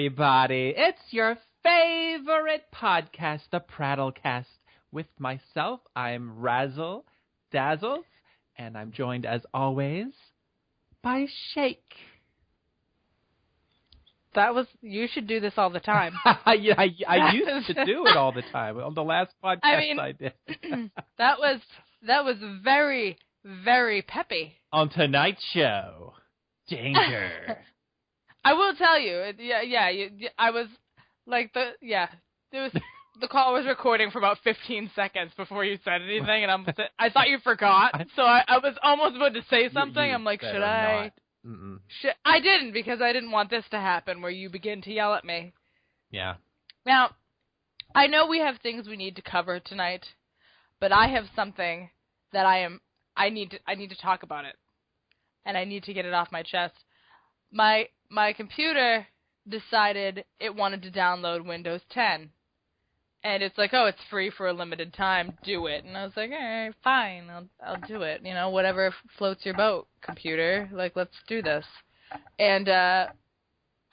everybody. It's your favorite podcast, the Prattlecast. With myself, I'm Razzle, Dazzle, and I'm joined, as always, by Shake. You should do this all the time. Yeah, I used to do it all the time. On the last podcast I did. That was very, very peppy. On tonight's show, danger. I will tell you, I was like the call was recording for about 15 seconds before you said anything, and I thought you forgot, so I was almost about to say something. I'm like, should I? I didn't, because I didn't want this to happen where you begin to yell at me. Yeah. Now, I know we have things we need to cover tonight, but I have something that I need to talk about it, and I need to get it off my chest. My computer decided it wanted to download Windows 10. And it's like, oh, it's free for a limited time, do it. And I was like, all right, fine, I'll do it. You know, whatever floats your boat, computer. Like, let's do this. And I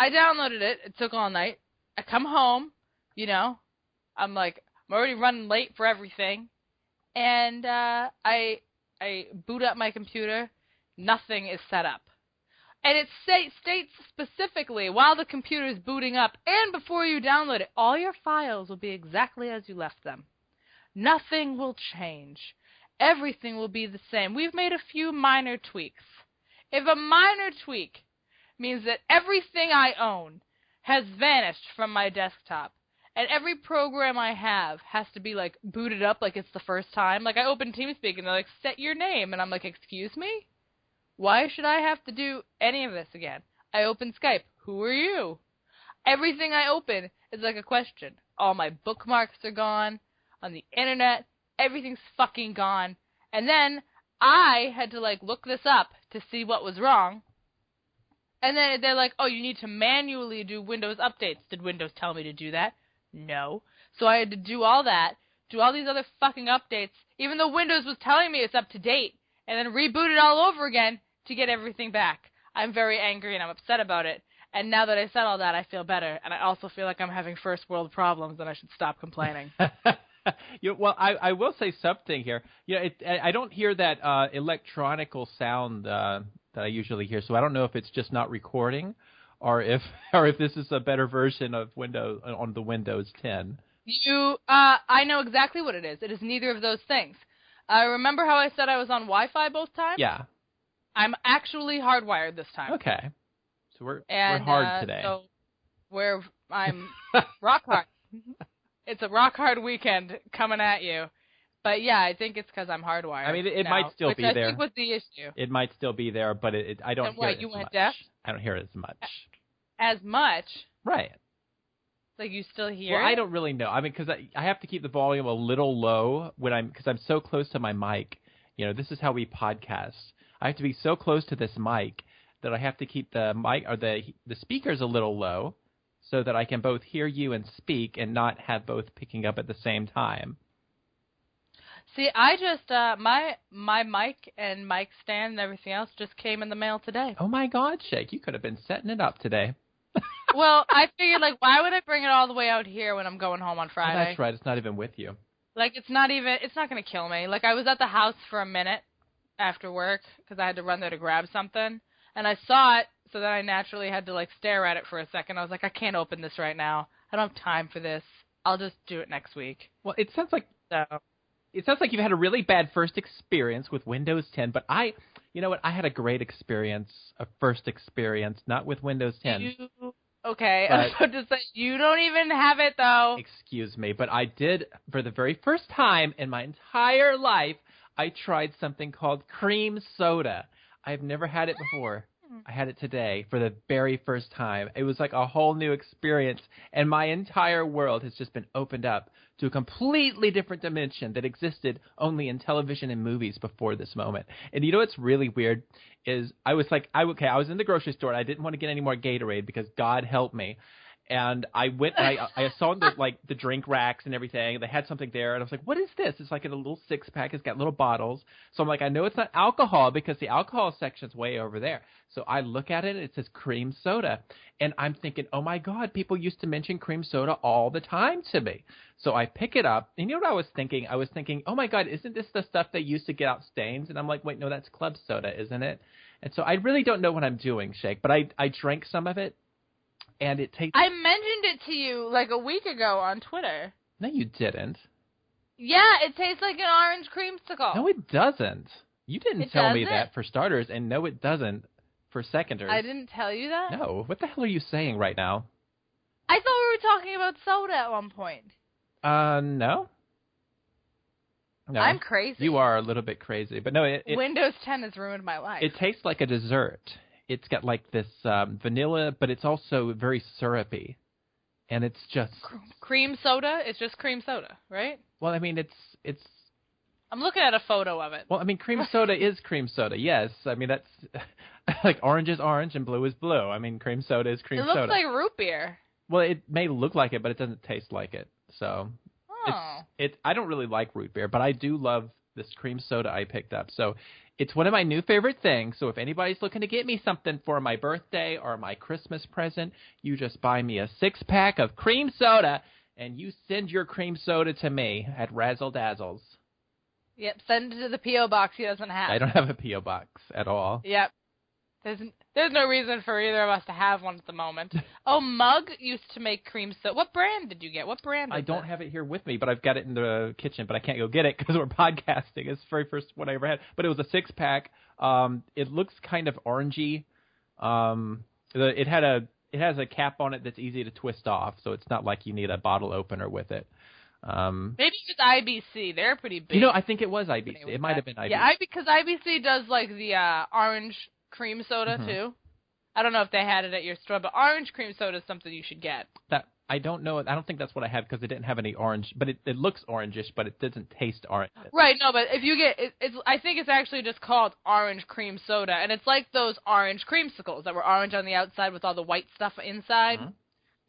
downloaded it. It took all night. I come home, you know. I'm like, I'm already running late for everything. And I boot up my computer. Nothing is set up. And it states specifically, while the computer is booting up and before you download it, all your files will be exactly as you left them. Nothing will change. Everything will be the same. We've made a few minor tweaks. If a minor tweak means that everything I own has vanished from my desktop, and every program I have has to be, like, booted up like it's the first time. Like, I open TeamSpeak and they're like, set your name. And I'm like, excuse me? Why should I have to do any of this again? I open Skype. Who are you? Everything I open is like a question. All my bookmarks are gone. On the internet, everything's fucking gone. And then I had to, like, look this up to see what was wrong. And then they're like, oh, you need to manually do Windows updates. Did Windows tell me to do that? No. So I had to do all that, do all these other fucking updates, even though Windows was telling me it's up to date, and then reboot it all over again to get everything back. I'm very angry and I'm upset about it. And now that I said all that, I feel better. And I also feel like I'm having first world problems and I should stop complaining. Well, I will say something here. You know, I don't hear that electronical sound that I usually hear, so I don't know if it's just not recording or if this is a better version of Windows on the Windows 10. I know exactly what it is. It is neither of those things. Remember how I said I was on Wi-Fi both times? Yeah. I'm actually hardwired this time. Okay. So we're hard today. So I'm rock hard. It's a rock hard weekend coming at you. But yeah, I think it's because I'm hardwired. I mean, it might still be there. Which I think was the issue. It might still be there, but I don't hear it as much. Deaf? I don't hear it as much. As much? Right. Like you still hear Well, it? I don't really know. I mean, because I have to keep the volume a little low because I'm so close to my mic. You know, this is how we podcast. I have to be so close to this mic that I have to keep the mic or the speakers a little low so that I can both hear you and speak and not have both picking up at the same time. See, I just my mic and mic stand and everything else just came in the mail today. Oh my God, Shake, you could have been setting it up today. Well, I figured, like, why would I bring it all the way out here when I'm going home on Friday? Oh, that's right. It's not even with you. Like, it's not going to kill me. Like, I was at the house for a minute after work because I had to run there to grab something. And I saw it, so then I naturally had to, like, stare at it for a second. I was like, I can't open this right now. I don't have time for this. I'll just do it next week. Well, it sounds like you've had a really bad first experience with Windows 10, but you know what? I had a great experience, a first experience, not with Windows 10. Okay, I was about to say, you don't even have it, though. Excuse me, but I did, for the very first time in my entire life, I tried something called cream soda. I've never had it before. I had it today for the very first time. It was like a whole new experience, and my entire world has just been opened up to a completely different dimension that existed only in television and movies before this moment. And you know what's really weird is I was in the grocery store and I didn't want to get any more Gatorade because God help me. And I went and I saw the drink racks and everything. They had something there, and I was like, "What is this?" It's like in a little 6-pack. It's got little bottles. So I'm like, I know it's not alcohol because the alcohol section's way over there. So I look at it, and it says cream soda, and I'm thinking, "Oh my God, people used to mention cream soda all the time to me." So I pick it up, and you know what I was thinking? I was thinking, "Oh my God, isn't this the stuff they used to get out stains?" And I'm like, "Wait, no, that's club soda, isn't it?" And so I really don't know what I'm doing, Shake, but I drank some of it. And it tastes. I mentioned it to you like a week ago on Twitter. No, you didn't. Yeah, it tastes like an orange creamsicle. No, it doesn't. You didn't tell me that for starters, and no, it doesn't for seconders. I didn't tell you that? No. What the hell are you saying right now? I thought we were talking about soda at one point. No. No. I'm crazy. You are a little bit crazy, but no, Windows 10 has ruined my life. It tastes like a dessert. It's got like this vanilla, but it's also very syrupy, and it's just cream soda. It's just cream soda, right? Well, I mean, it's. I'm looking at a photo of it. Well, I mean, cream soda is cream soda. Yes, I mean that's like orange is orange and blue is blue. I mean, cream soda is cream soda. It looks like root beer. Well, it may look like it, but it doesn't taste like it. So, I don't really like root beer, but I do love this cream soda I picked up. So. It's one of my new favorite things, so if anybody's looking to get me something for my birthday or my Christmas present, you just buy me a 6-pack of cream soda, and you send your cream soda to me at Razzle Dazzles. Yep, send it to the P.O. box he doesn't have. I don't have a P.O. box at all. Yep. There's no reason for either of us to have one at the moment. Oh, Mug used to make cream soda. What brand did you get? What brand is I don't have it here with me, but I've got it in the kitchen, but I can't go get it because we're podcasting. It's the very first one I ever had. But it was a 6-pack. It looks kind of orangey. It has a cap on it that's easy to twist off, so it's not like you need a bottle opener with it. Maybe it's IBC. They're pretty big. You know, I think it was IBC. It might have been IBC. Yeah, because IBC does like the orange cream soda too. I don't know if they had it at your store, but orange cream soda is something you should get. That I don't know. I don't think that's what I had because it didn't have any orange, but it looks orangish, but it doesn't taste orange. Right, no, but if you get it's I think it's actually just called orange cream soda, and it's like those orange creamsicles that were orange on the outside with all the white stuff inside. Mm-hmm.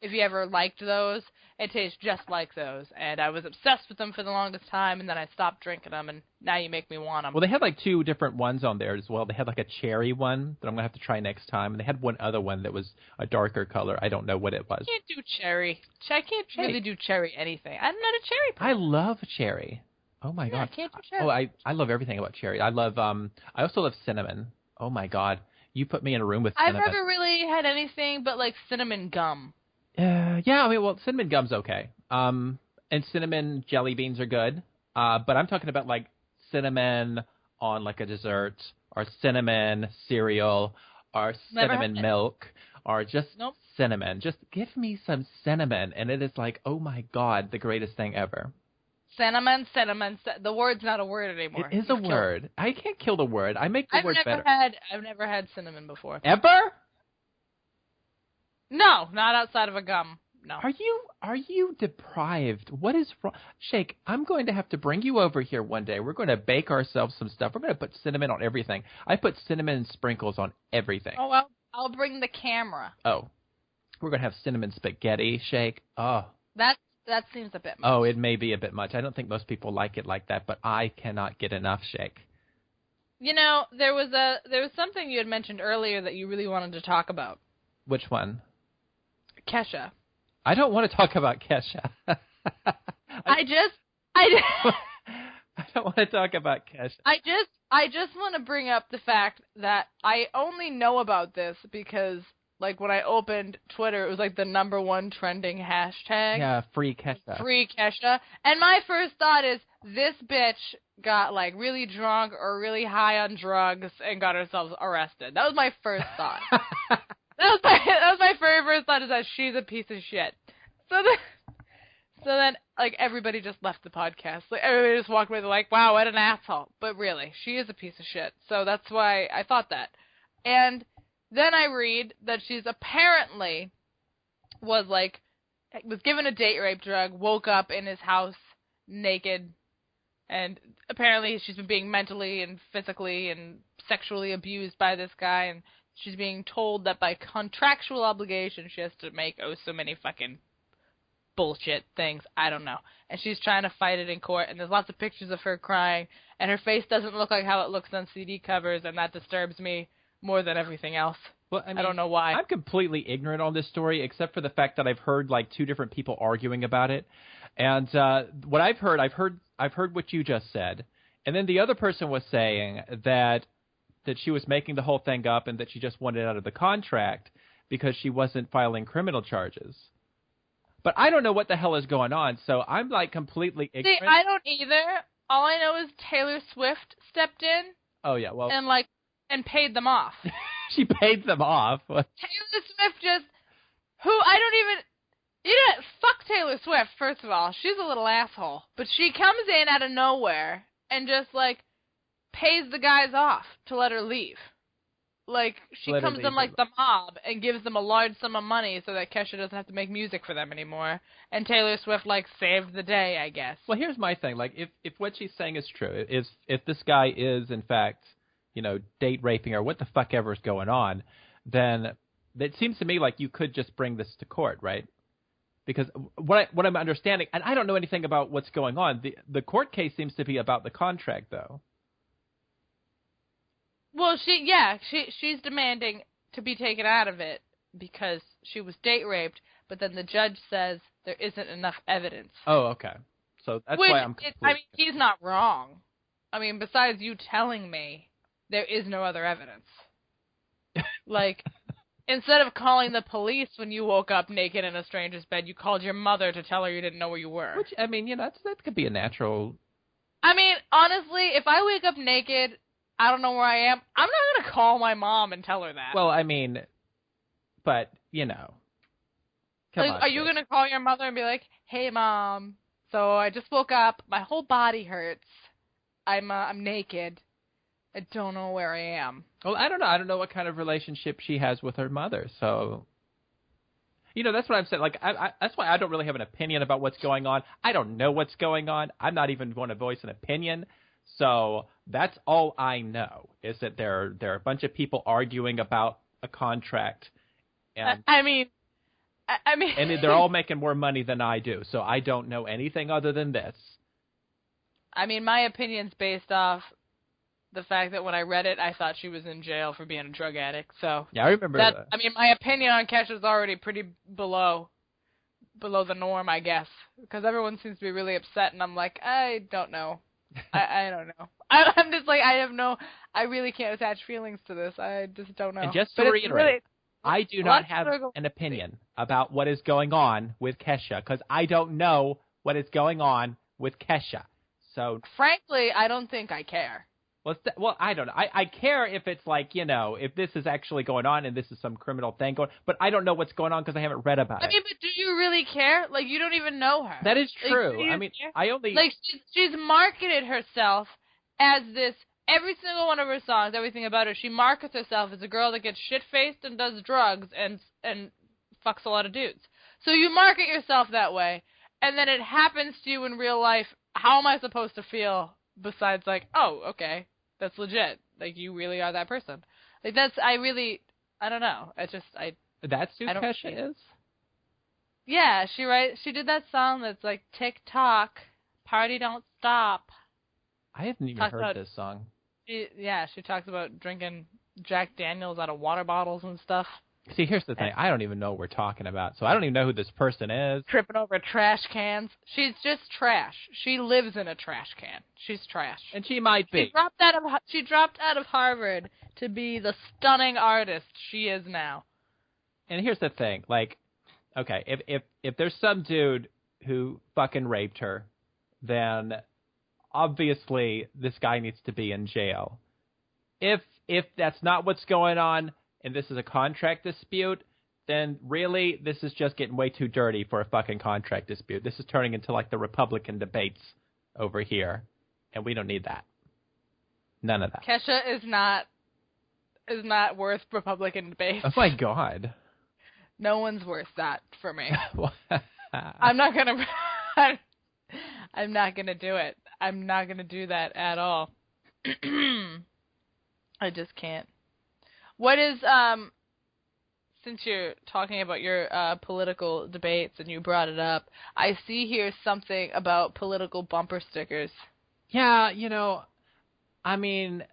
If you ever liked those, it tastes just like those, and I was obsessed with them for the longest time, and then I stopped drinking them, and now you make me want them. Well, they had like 2 different ones on there as well. They had like a cherry one that I'm going to have to try next time, and they had one other one that was a darker color. I don't know what it was. I can't do cherry. I can't really do cherry anything. I'm not a cherry person. I love cherry. Oh, my God. I can't do cherry. Oh, I love everything about cherry. I also love cinnamon. Oh, my God. You put me in a room with cinnamon. I've never really had anything but like cinnamon gum. Yeah, I mean, well, cinnamon gum's okay. And cinnamon jelly beans are good. But I'm talking about like cinnamon on like a dessert, or cinnamon cereal, or cinnamon milk, or just cinnamon. Just give me some cinnamon, and it is like, oh my God, the greatest thing ever. Cinnamon. The word's not a word anymore. It is a word. I can't kill the word. I make the word better. I've never had cinnamon before. Ever? No, not outside of a gum. No. Are you deprived? What is wrong? Shake, I'm going to have to bring you over here one day. We're going to bake ourselves some stuff. We're going to put cinnamon on everything. I put cinnamon sprinkles on everything. Oh, well, I'll bring the camera. Oh. We're going to have cinnamon spaghetti, Shake. Oh. That seems a bit much. Oh, it may be a bit much. I don't think most people like it like that, but I cannot get enough, Shake. You know, there was something you had mentioned earlier that you really wanted to talk about. Which one? Kesha. I don't want to talk about Kesha. I don't want to talk about Kesha. I just want to bring up the fact that I only know about this because, like, when I opened Twitter, it was like the #1 trending hashtag. Yeah, free Kesha. Free Kesha. And my first thought is, this bitch got, like, really drunk or really high on drugs and got herself arrested. That was my first thought. That was my very first thought, is that she's a piece of shit. So then, like, everybody just left the podcast. Like, everybody just walked away. They're like, wow, what an asshole. But really, she is a piece of shit. So that's why I thought that. And then I read that she's apparently was given a date rape drug, woke up in his house naked, and apparently she's been being mentally and physically and sexually abused by this guy, and she's being told that by contractual obligation she has to make so many fucking bullshit things. I don't know. And she's trying to fight it in court, and there's lots of pictures of her crying, and her face doesn't look like how it looks on CD covers, and that disturbs me more than everything else. Well, I don't know why. I'm completely ignorant on this story, except for the fact that I've heard like two different people arguing about it. And what I've heard what you just said, and then the other person was saying that she was making the whole thing up and that she just wanted out of the contract because she wasn't filing criminal charges. But I don't know what the hell is going on, so I'm like completely ignorant. See, I don't either. All I know is Taylor Swift stepped in. Oh yeah, well, and paid them off. She paid them off. Taylor Swift fuck Taylor Swift, first of all. She's a little asshole. But she comes in out of nowhere and just, like, pays the guys off to let her leave. Like, she comes in like the mob and gives them a large sum of money so that Kesha doesn't have to make music for them anymore. And Taylor Swift, like, saved the day, I guess. Well, here's my thing. Like, if what she's saying is true, if this guy is, in fact, you know, date raping or what the fuck ever is going on, then it seems to me like you could just bring this to court, right? Because what I'm understanding, and I don't know anything about what's going on, the court case seems to be about the contract, though. Well, she's demanding to be taken out of it because she was date raped, but then the judge says there isn't enough evidence. Oh, okay. So that's why I'm confused. I mean, he's not wrong. I mean, besides you telling me, there is no other evidence. Like, instead of calling the police when you woke up naked in a stranger's bed, you called your mother to tell her you didn't know where you were. Which, I mean, you know, that could be a natural... I mean, honestly, if I wake up naked... I don't know where I am. I'm not going to call my mom and tell her that. Well, I mean, but, you know. Come on, are you going to call your mother and be like, hey, Mom, so I just woke up. My whole body hurts. I'm naked. I don't know where I am. Well, I don't know. I don't know what kind of relationship she has with her mother. So, you know, that's what I'm saying. Like, that's why I don't really have an opinion about what's going on. I don't know what's going on. I'm not even going to voice an opinion. So that's all I know, is that there are a bunch of people arguing about a contract. And I mean... and they're all making more money than I do, so I don't know anything other than this. I mean, my opinion's based off the fact that when I read it, I thought she was in jail for being a drug addict. So yeah, I remember that. I mean, my opinion on Kesha's already pretty below the norm, I guess, because everyone seems to be really upset, and I'm like, I don't know. I don't know. I'm just like, I really can't attach feelings to this. I just don't know. And just to reiterate, I do not have an opinion about what is going on with Kesha, because I don't know what is going on with Kesha. So, frankly, I don't think I care. Well, I don't know. I care if it's like, you know, if this is actually going on and this is some criminal thing going, but I don't know what's going on because I haven't read about it. I mean, but do you really care? Like, you don't even know her. That is true. Like, I mean, I only... Like, she's marketed herself as this, every single one of her songs, everything about her, she markets herself as a girl that gets shit-faced and does drugs and fucks a lot of dudes. So you market yourself that way, and then it happens to you in real life. How am I supposed to feel besides, like, oh, okay. That's legit. Like, you really are that person. Like, I don't know. That's who Kesha is? Yeah, she did that song that's like, tick-tock, party don't stop. I haven't even heard this song. She talks about drinking Jack Daniels out of water bottles and stuff. See, here's the thing. I don't even know what we're talking about, so I don't even know who this person is. Tripping over trash cans. She's just trash. She lives in a trash can. She's trash. And she might be. She dropped out of Harvard to be the stunning artist she is now. And here's the thing. Like, okay, if there's some dude who fucking raped her, then obviously this guy needs to be in jail. If that's not what's going on, and this is a contract dispute, then really this is just getting way too dirty for a fucking contract dispute. This is turning into like the Republican debates over here, and we don't need that. None of that. Kesha is not worth Republican debates. Oh my God. No one's worth that for me. I'm not gonna do it. I'm not gonna do that at all. I just can't. What is since you're talking about your political debates and you brought it up, I see here something about political bumper stickers. Yeah, I mean,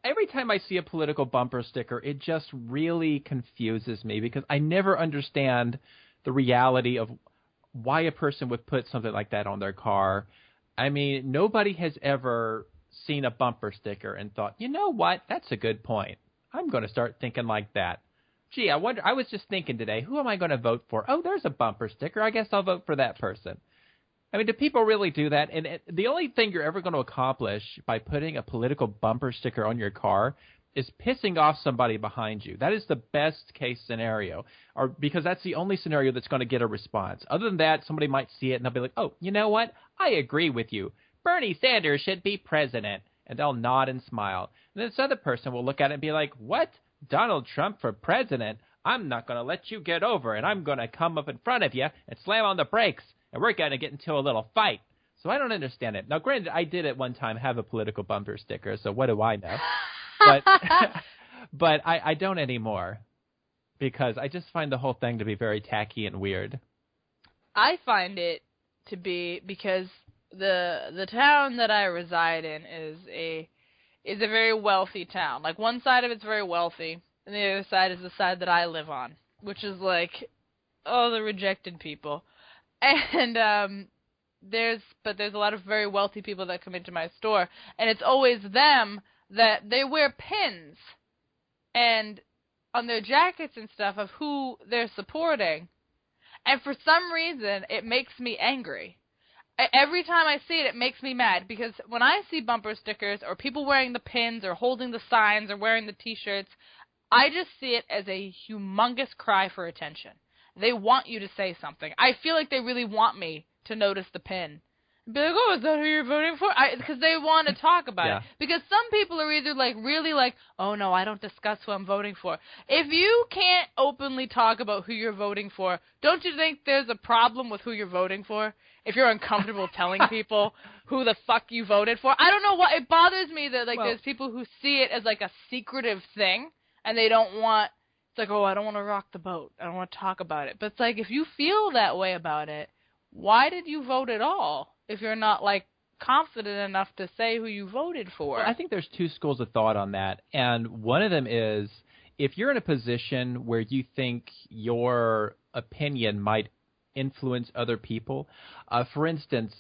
every time I see a political bumper sticker, it just really confuses me because I never understand the reality of why a person would put something like that on their car. I mean, nobody has ever seen a bumper sticker and thought, you know what, that's a good point. I'm going to start thinking like that. Gee, I was just thinking today, who am I going to vote for? Oh, there's a bumper sticker. I guess I'll vote for that person. I mean, do people really do that? And the only thing you're ever going to accomplish by putting a political bumper sticker on your car is pissing off somebody behind you. That is the best case scenario, or because that's the only scenario that's going to get a response. Other than that, somebody might see it and they'll be like, oh, you know what? I agree with you. Bernie Sanders should be president. And they'll nod and smile. And this other person will look at it and be like, what? Donald Trump for president? I'm not going to let you get over, and I'm going to come up in front of you and slam on the brakes, and we're going to get into a little fight. So I don't understand it. Now, granted, I did at one time have a political bumper sticker, so what do I know? But I don't anymore because I just find the whole thing to be very tacky and weird. I find it to be because the town that I reside in is a very wealthy town. Like, one side of it's very wealthy, and the other side is the side that I live on, which is like, oh, the rejected people. And there's a lot of very wealthy people that come into my store, and it's always them that they wear pins and on their jackets and stuff of who they're supporting. And for some reason, it makes me angry. Every time I see it, it makes me mad, because when I see bumper stickers or people wearing the pins or holding the signs or wearing the T-shirts, I just see it as a humongous cry for attention. They want you to say something. I feel like they really want me to notice the pin. Be like, oh, is that who you're voting for? Because they want to talk about it. Because some people are either like really like, oh no, I don't discuss who I'm voting for. If you can't openly talk about who you're voting for, don't you think there's a problem with who you're voting for? If you're uncomfortable telling people who the fuck you voted for. I don't know what, it bothers me that there's people who see it as like a secretive thing, and they don't want, it's like, oh, I don't want to rock the boat. I don't want to talk about it. But it's like, if you feel that way about it, why did you vote at all? If you're not, like, confident enough to say who you voted for. Well, I think there's two schools of thought on that. And one of them is, if you're in a position where you think your opinion might influence other people, for instance,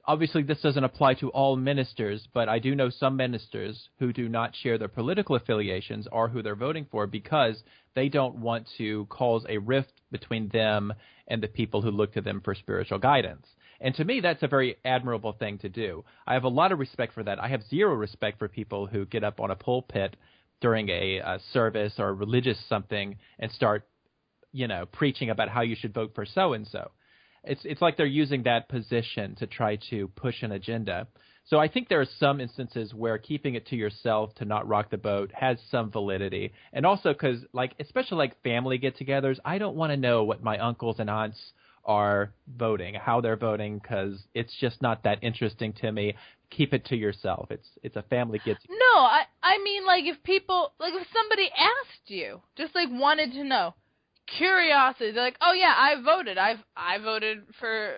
obviously this doesn't apply to all ministers, but I do know some ministers who do not share their political affiliations or who they're voting for because they don't want to cause a rift between them and the people who look to them for spiritual guidance. And to me, that's a very admirable thing to do. I have a lot of respect for that. I have zero respect for people who get up on a pulpit during a service or a religious something and start, preaching about how you should vote for so-and-so. It's like they're using that position to try to push an agenda. So I think there are some instances where keeping it to yourself to not rock the boat has some validity. And also because, especially like family get-togethers, I don't want to know what my uncles and aunts are voting, how they're voting, because it's just not that interesting to me. Keep it to yourself. It's a family get-together. No, I mean, if somebody asked you, just wanted to know, curiosity, they're like, oh yeah, I voted. I voted for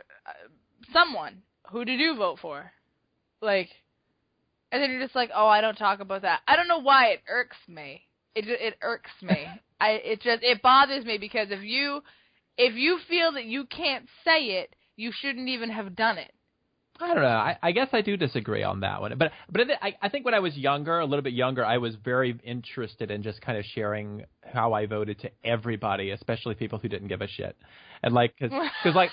someone. Who did you vote for? And then you're just like, oh, I don't talk about that. I don't know why it irks me. It irks me. It bothers me because if you feel that you can't say it, you shouldn't even have done it. I don't know. I guess I do disagree on that one. But I think when I was younger, a little bit younger, I was very interested in just kind of sharing how I voted to everybody, especially people who didn't give a shit. And because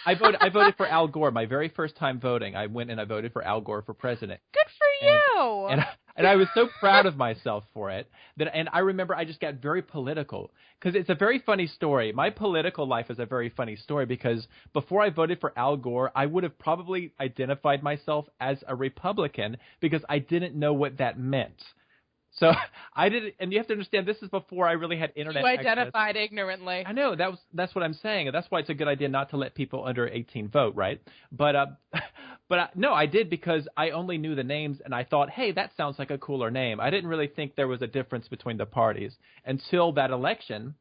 I voted for Al Gore. My very first time voting, I went and I voted for Al Gore for president. Good for you. And I was so proud of myself for it and I remember I just got very political because it's a very funny story. My political life is a very funny story because before I voted for Al Gore, I would have probably identified myself as a Republican because I didn't know what that meant. So I didn't, and you have to understand, this is before I really had internet access. You identified ignorantly. I know, that's what I'm saying, and that's why it's a good idea not to let people under 18 vote, right? But But no, I did because I only knew the names, and I thought, hey, that sounds like a cooler name. I didn't really think there was a difference between the parties until that election.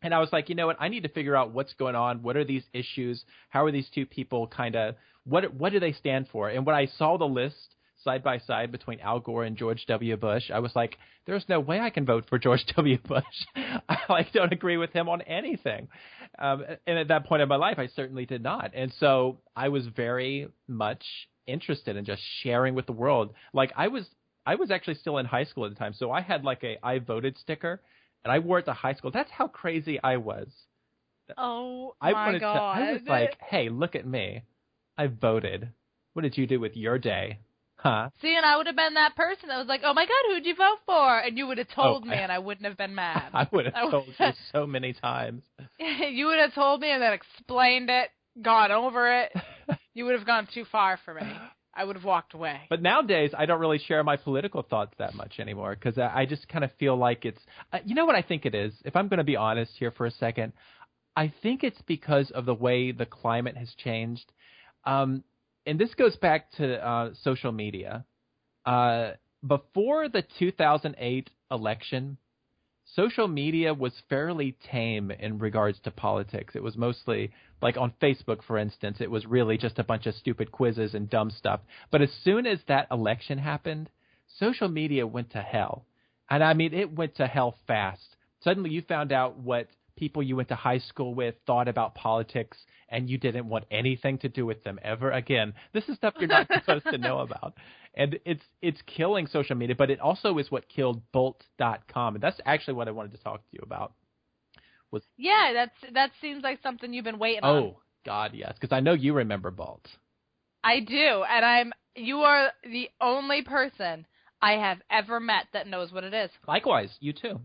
And I was like, you know what? I need to figure out what's going on. What are these issues? How are these two people kind of what do they stand for? And when I saw the list side by side between Al Gore and George W. Bush, I was like, there's no way I can vote for George W. Bush. I don't agree with him on anything. And at that point in my life, I certainly did not. And so I was very much interested in just sharing with the world. Like I was actually still in high school at the time, so I had like a I voted sticker, and I wore it to high school. That's how crazy I was. Oh my God! I was like, hey, look at me. I voted. What did you do with your day? Huh? See, and I would have been that person that was like, oh my God, who'd you vote for? And you would have told me, and I wouldn't have been mad. I would have told you so many times. You would have told me and then explained it, gone over it. You would have gone too far for me. I would have walked away. But nowadays, I don't really share my political thoughts that much anymore because I just kind of feel like it's you know what I think it is? If I'm going to be honest here for a second, I think it's because of the way the climate has changed. And this goes back to social media. Before the 2008 election, social media was fairly tame in regards to politics. It was mostly, like on Facebook, for instance, it was really just a bunch of stupid quizzes and dumb stuff. But as soon as that election happened, social media went to hell. And I mean, it went to hell fast. Suddenly you found out what people you went to high school with thought about politics, and you didn't want anything to do with them ever again. This is stuff you're not supposed to know about. And it's killing social media, but it also is what killed Bolt.com. And that's actually what I wanted to talk to you about. Yeah, that seems like something you've been waiting on. Oh, God, yes, because I know you remember Bolt. I do, and you are the only person I have ever met that knows what it is. Likewise, you too.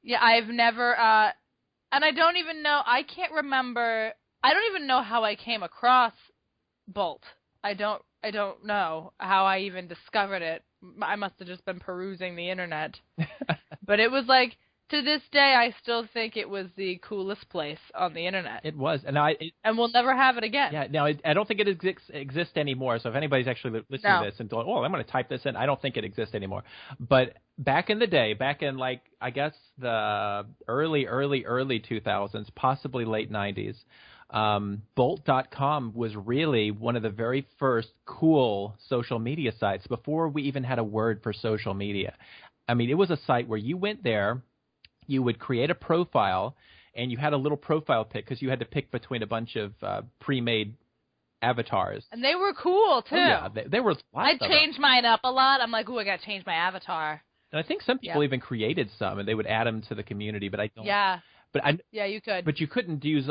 Yeah, I've never, and I don't even know, I can't remember, I don't even know how I came across Bolt. I don't know how I even discovered it. I must have just been perusing the internet. But it was like, to this day, I still think it was the coolest place on the internet. It was. And we'll never have it again. Yeah, now, I don't think it exists anymore. So if anybody's actually listening to this and going, oh, I'm going to type this in, I don't think it exists anymore. But back in the day, back in like, I guess the early 2000s, possibly late 90s, Bolt.com was really one of the very first cool social media sites before we even had a word for social media. I mean, it was a site where you went there, you would create a profile, and you had a little profile pic because you had to pick between a bunch of pre-made avatars. And they were cool, too. Oh, yeah, they were. I changed mine up a lot. I'm like, ooh, I got to change my avatar. And I think some people even created some, and they would add them to the community, but I don't. Yeah. But yeah, you could. But you couldn't use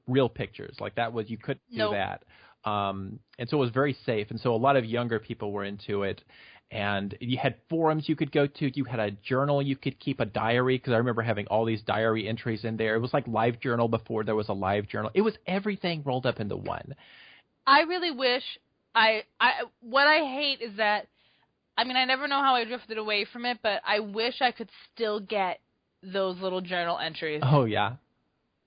real pictures. Like that was, you couldn't do that. And so it was very safe. And so a lot of younger people were into it. And you had forums you could go to. You had a journal you could keep, a diary, because I remember having all these diary entries in there. It was like LiveJournal before there was a LiveJournal. It was everything rolled up into one. I really wish what I hate is that, I mean, I never know how I drifted away from it, but I wish I could still get those little journal entries. Oh, yeah.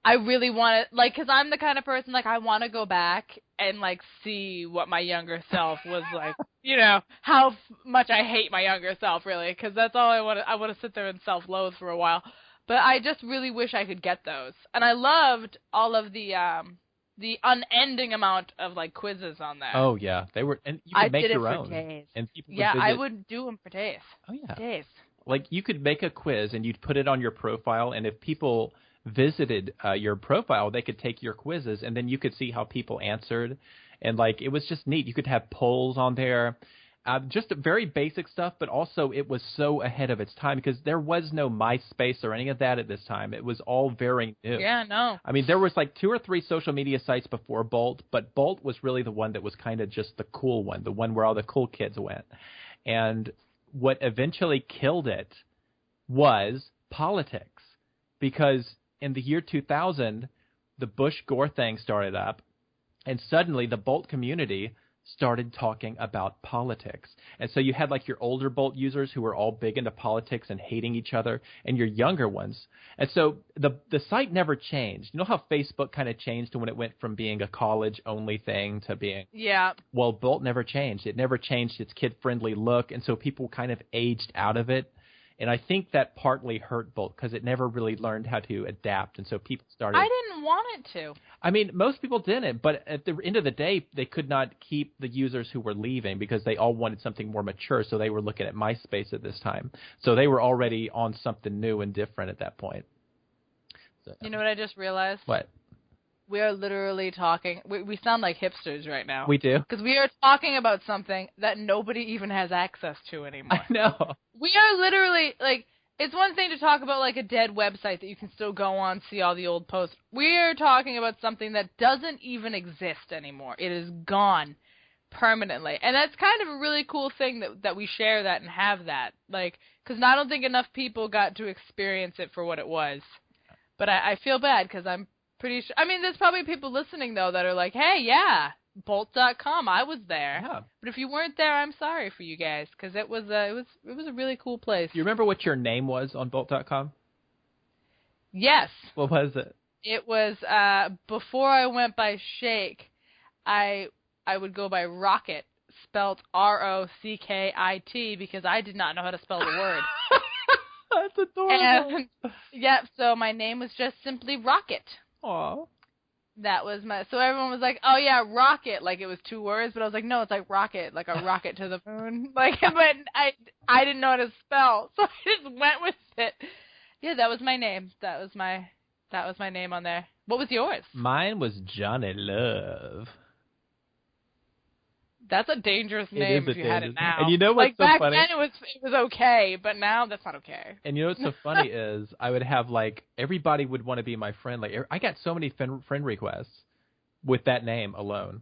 I really want to, like, because I'm the kind of person, like, I want to go back and, like, see what my younger self was like, you know, how much I hate my younger self, really, because that's all I want to, sit there and self-loathe for a while. But I just really wish I could get those. And I loved all of the unending amount of, like, quizzes on there. Oh, yeah. They were, and you could make your own. I did it for days. And people yeah, I would do them for days. Oh, yeah. Days. Like, you could make a quiz, and you'd put it on your profile, and if people visited your profile, they could take your quizzes, and then you could see how people answered. And, like, it was just neat. You could have polls on there. Just very basic stuff, but also it was so ahead of its time because there was no MySpace or any of that at this time. It was all very new. Yeah, no. I mean, there was like 2 or 3 social media sites before Bolt, but Bolt was really the one that was kind of just the cool one, the one where all the cool kids went. And what eventually killed it was politics, because in the year 2000, the Bush-Gore thing started up, and suddenly the Bolt community started talking about politics. And so you had like your older Bolt users who were all big into politics and hating each other, and your younger ones. And so the site never changed. You know how Facebook kind of changed to when it went from being a college-only thing to being... Yeah. Well, Bolt never changed. It never changed its kid-friendly look, and so people kind of aged out of it. And I think that partly hurt Bolt because it never really learned how to adapt, and so people started... I didn't want it to. I mean, most people didn't, but at the end of the day, they could not keep the users who were leaving because they all wanted something more mature, so they were looking at MySpace at this time. So they were already on something new and different at that point. So, you know what I just realized? What? We are literally talking... We sound like hipsters right now. We do? Because we are talking about something that nobody even has access to anymore. I know. We are literally, like... It's one thing to talk about, like, a dead website that you can still go on, see all the old posts. We are talking about something that doesn't even exist anymore. It is gone permanently. And that's kind of a really cool thing that we share that and have that. Like, because I don't think enough people got to experience it for what it was. But I feel bad because I'm pretty sure... I mean, there's probably people listening, though, that are like, hey, yeah, Bolt.com, I was there. Yeah. But if you weren't there, I'm sorry for you guys, because it was a really cool place. You remember what your name was on Bolt.com? Yes. What was it? It was, before I went by Shake, I would go by Rocket, spelled Rockit, because I did not know how to spell the word. That's adorable. And, yeah, so my name was just simply Rocket. Aww. That was so everyone was like, oh yeah, rocket, like it was 2 words, but I was like, no, it's like rocket, like a rocket to the moon. Like, but I didn't know how to spell, so I just went with it. Yeah, that was my name. That was my name on there. What was yours? Mine was Johnny Love. That's a dangerous name if you had it now. And you know what's like so back funny? then it was okay, but now that's not okay. And you know what's so funny is I would have like everybody would want to be my friend. Like I got so many friend requests with that name alone.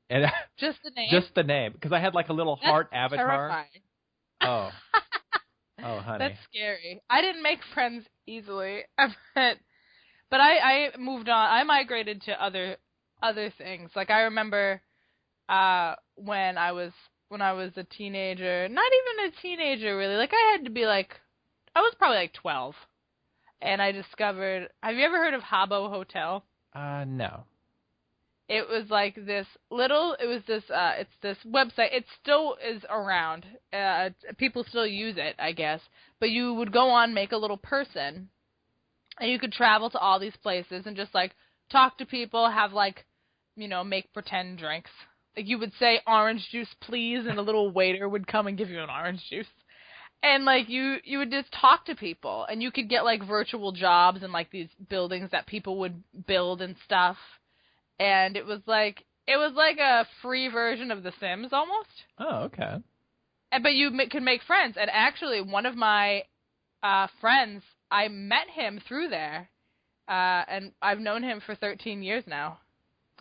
And just the name. Just the name, because I had like a little heart avatar. Terrifying. Oh. Oh, honey. That's scary. I didn't make friends easily, but I moved on. I migrated to other things. Like I remember. When I was a teenager, not even a teenager really, like I had to be like, I was probably like 12, and I discovered, have you ever heard of Habbo Hotel? No. It was like this it's this website, it still is around, people still use it, I guess, but you would go on, make a little person, and you could travel to all these places and just like talk to people, have like, you know, make pretend drinks. Like, you would say, orange juice, please, and a little waiter would come and give you an orange juice. And, like, you would just talk to people, and you could get, like, virtual jobs in, like, these buildings that people would build and stuff. And it was like a free version of The Sims, almost. Oh, okay. But you could make friends. And actually, one of my friends, I met him through there, and I've known him for 13 years now.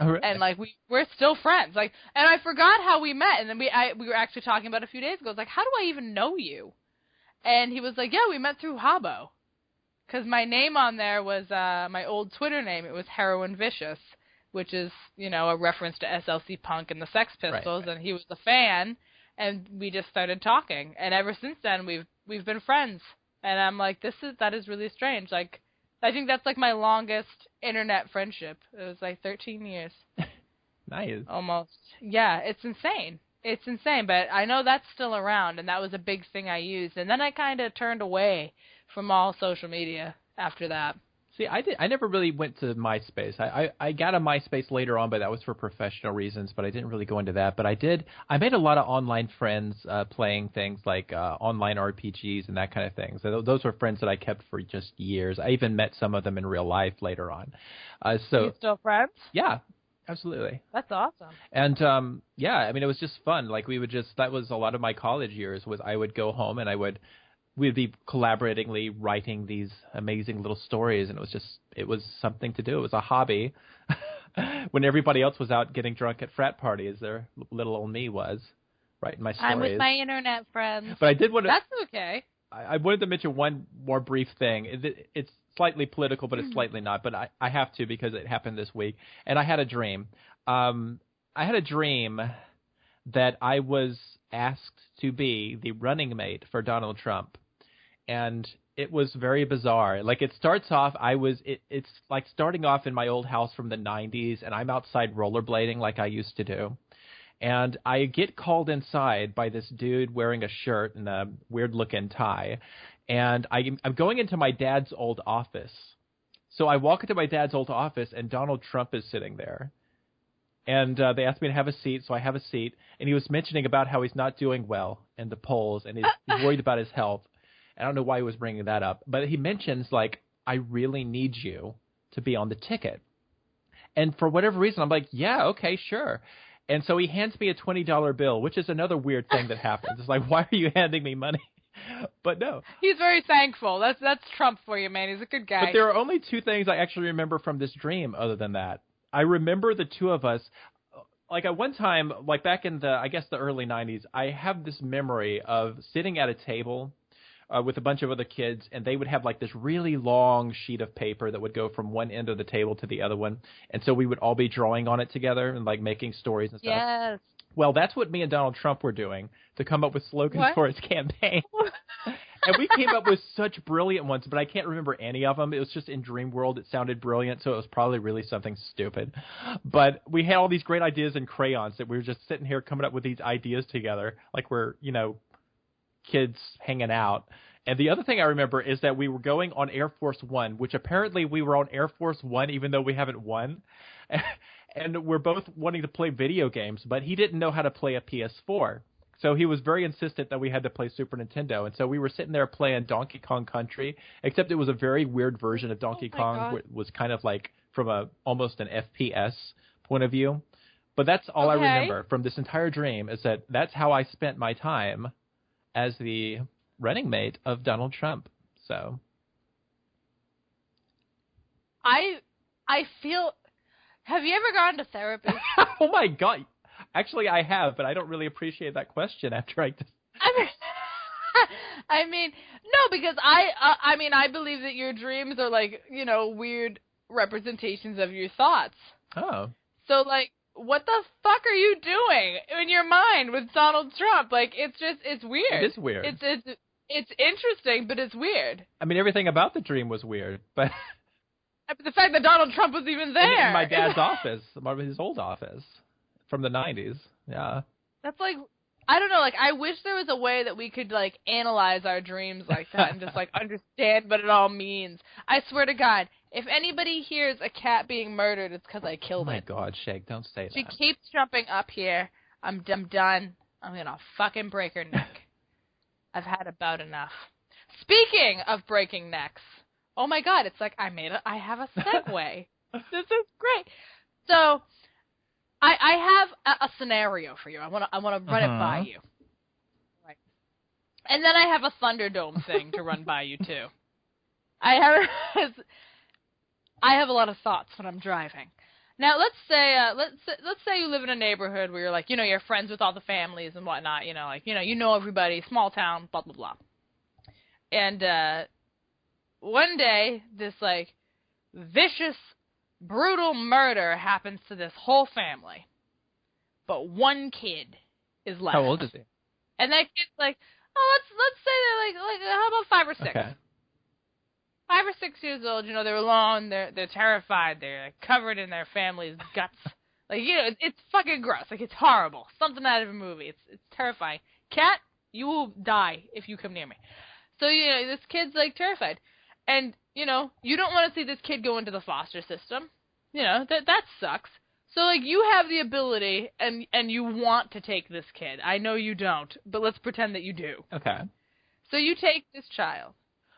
Oh, really? And like we're still friends. Like, and I forgot how we met. And then we were actually talking about a few days ago. I was like, how do I even know you? And he was like, yeah, we met through Habbo. Because my name on there was my old Twitter name. It was Heroin Vicious, which is, you know, a reference to SLC Punk and the Sex Pistols. Right. And he was a fan, and we just started talking. And ever since then, we've been friends. And I'm like, that is really strange. Like, I think that's like my longest internet friendship. It was like 13 years. Nice. Almost. Yeah, it's insane. It's insane, but I know that's still around, and that was a big thing I used. And then I kind of turned away from all social media after that. See, I never really went to MySpace. I got a MySpace later on, but that was for professional reasons, but I didn't really go into that. But I made a lot of online friends playing things like online RPGs and that kind of thing. So those were friends that I kept for just years. I even met some of them in real life later on. So you still friends? Yeah, absolutely. That's awesome. And yeah, I mean, it was just fun. Like that was a lot of my college years was I would go home and we'd be collaboratively writing these amazing little stories, and it was something to do. It was a hobby. When everybody else was out getting drunk at frat parties, there little old me was writing my stories. I'm with my internet friends. But I did want to... That's okay. I wanted to mention one more brief thing. It's slightly political, but it's slightly not. But I have to because it happened this week. And I had a dream. I had a dream that I was asked to be the running mate for Donald Trump. And it was very bizarre. Like, it starts off, it's like starting off in my old house from the 90s, and I'm outside rollerblading like I used to do. And I get called inside by this dude wearing a shirt and a weird-looking tie. And I'm going into my dad's old office. So I walk into my dad's old office, and Donald Trump is sitting there. And they asked me to have a seat, so I have a seat. And he was mentioning about how he's not doing well in the polls, and he's worried about his health. I don't know why he was bringing that up. But he mentions, like, I really need you to be on the ticket. And for whatever reason, I'm like, yeah, okay, sure. And so he hands me a $20 bill, which is another weird thing that happens. It's like, why are you handing me money? But no. He's very thankful. That's Trump for you, man. He's a good guy. But there are only two things I actually remember from this dream other than that. I remember the two of us, like at one time, like back in the, I guess the early 90s, I have this memory of sitting at a table with a bunch of other kids, and they would have like this really long sheet of paper that would go from one end of the table to the other one. And so we would all be drawing on it together and like making stories and stuff. Yes. Well, that's what me and Donald Trump were doing to come up with slogans for his campaign. And we came up with such brilliant ones, but I can't remember any of them. It was just in Dream World. It sounded brilliant, so it was probably really something stupid. But we had all these great ideas in crayons that we were just sitting here coming up with these ideas together, like we're, you know, kids hanging out. And the other thing I remember is that we were going on Air Force One, which apparently we were on Air Force One even though we haven't won. And we're both wanting to play video games, but he didn't know how to play a PS4. So he was very insistent that we had to play Super Nintendo. And so we were sitting there playing Donkey Kong Country, except it was a very weird version of Donkey Kong. It was kind of like from almost an FPS point of view. But that's all I remember from this entire dream, is that that's how I spent my time as the running mate of Donald Trump. So I feel... Have you ever gone to therapy? Oh my God. Actually, I have, but I don't really appreciate that question after I just... I mean, no, because I believe that your dreams are like, you know, weird representations of your thoughts. Oh. So, like, what the fuck are you doing in your mind with Donald Trump? Like, it's weird. It is weird. It's interesting, but it's weird. I mean, everything about the dream was weird, but... The fact that Donald Trump was even there. In my dad's office, his old office from the 90s. Yeah. That's like, I don't know, like, I wish there was a way that we could, like, analyze our dreams like that and just, like, understand what it all means. I swear to God, if anybody hears a cat being murdered, it's because I killed it. Oh, my God, Shake, don't say that. She keeps jumping up here. I'm done. I'm going to fucking break her neck. I've had about enough. Speaking of breaking necks, oh, my God, it's like I have a segue. This is great. So... I have a scenario for you. I want to run it by you. Right. And then I have a Thunderdome thing to run by you too. I have a lot of thoughts when I'm driving. Now let's say you live in a neighborhood where you're like, you know, you're friends with all the families and whatnot, you know, like, you know everybody, small town, blah blah blah. And one day this like vicious, brutal murder happens to this whole family, but one kid is left. How old is he? And that kid's like, oh, let's say they're like how about 5 or 6? Okay. 5 or 6 years old. You know, they're alone. They're terrified. They're like, covered in their family's guts. Like, you know, it's fucking gross. Like, it's horrible. Something out of a movie. It's terrifying. Cat, you will die if you come near me. So, you know, this kid's like terrified. And, you know, you don't want to see this kid go into the foster system. You know, that sucks. So, like, you have the ability and you want to take this kid. I know you don't, but let's pretend that you do. Okay. So you take this child.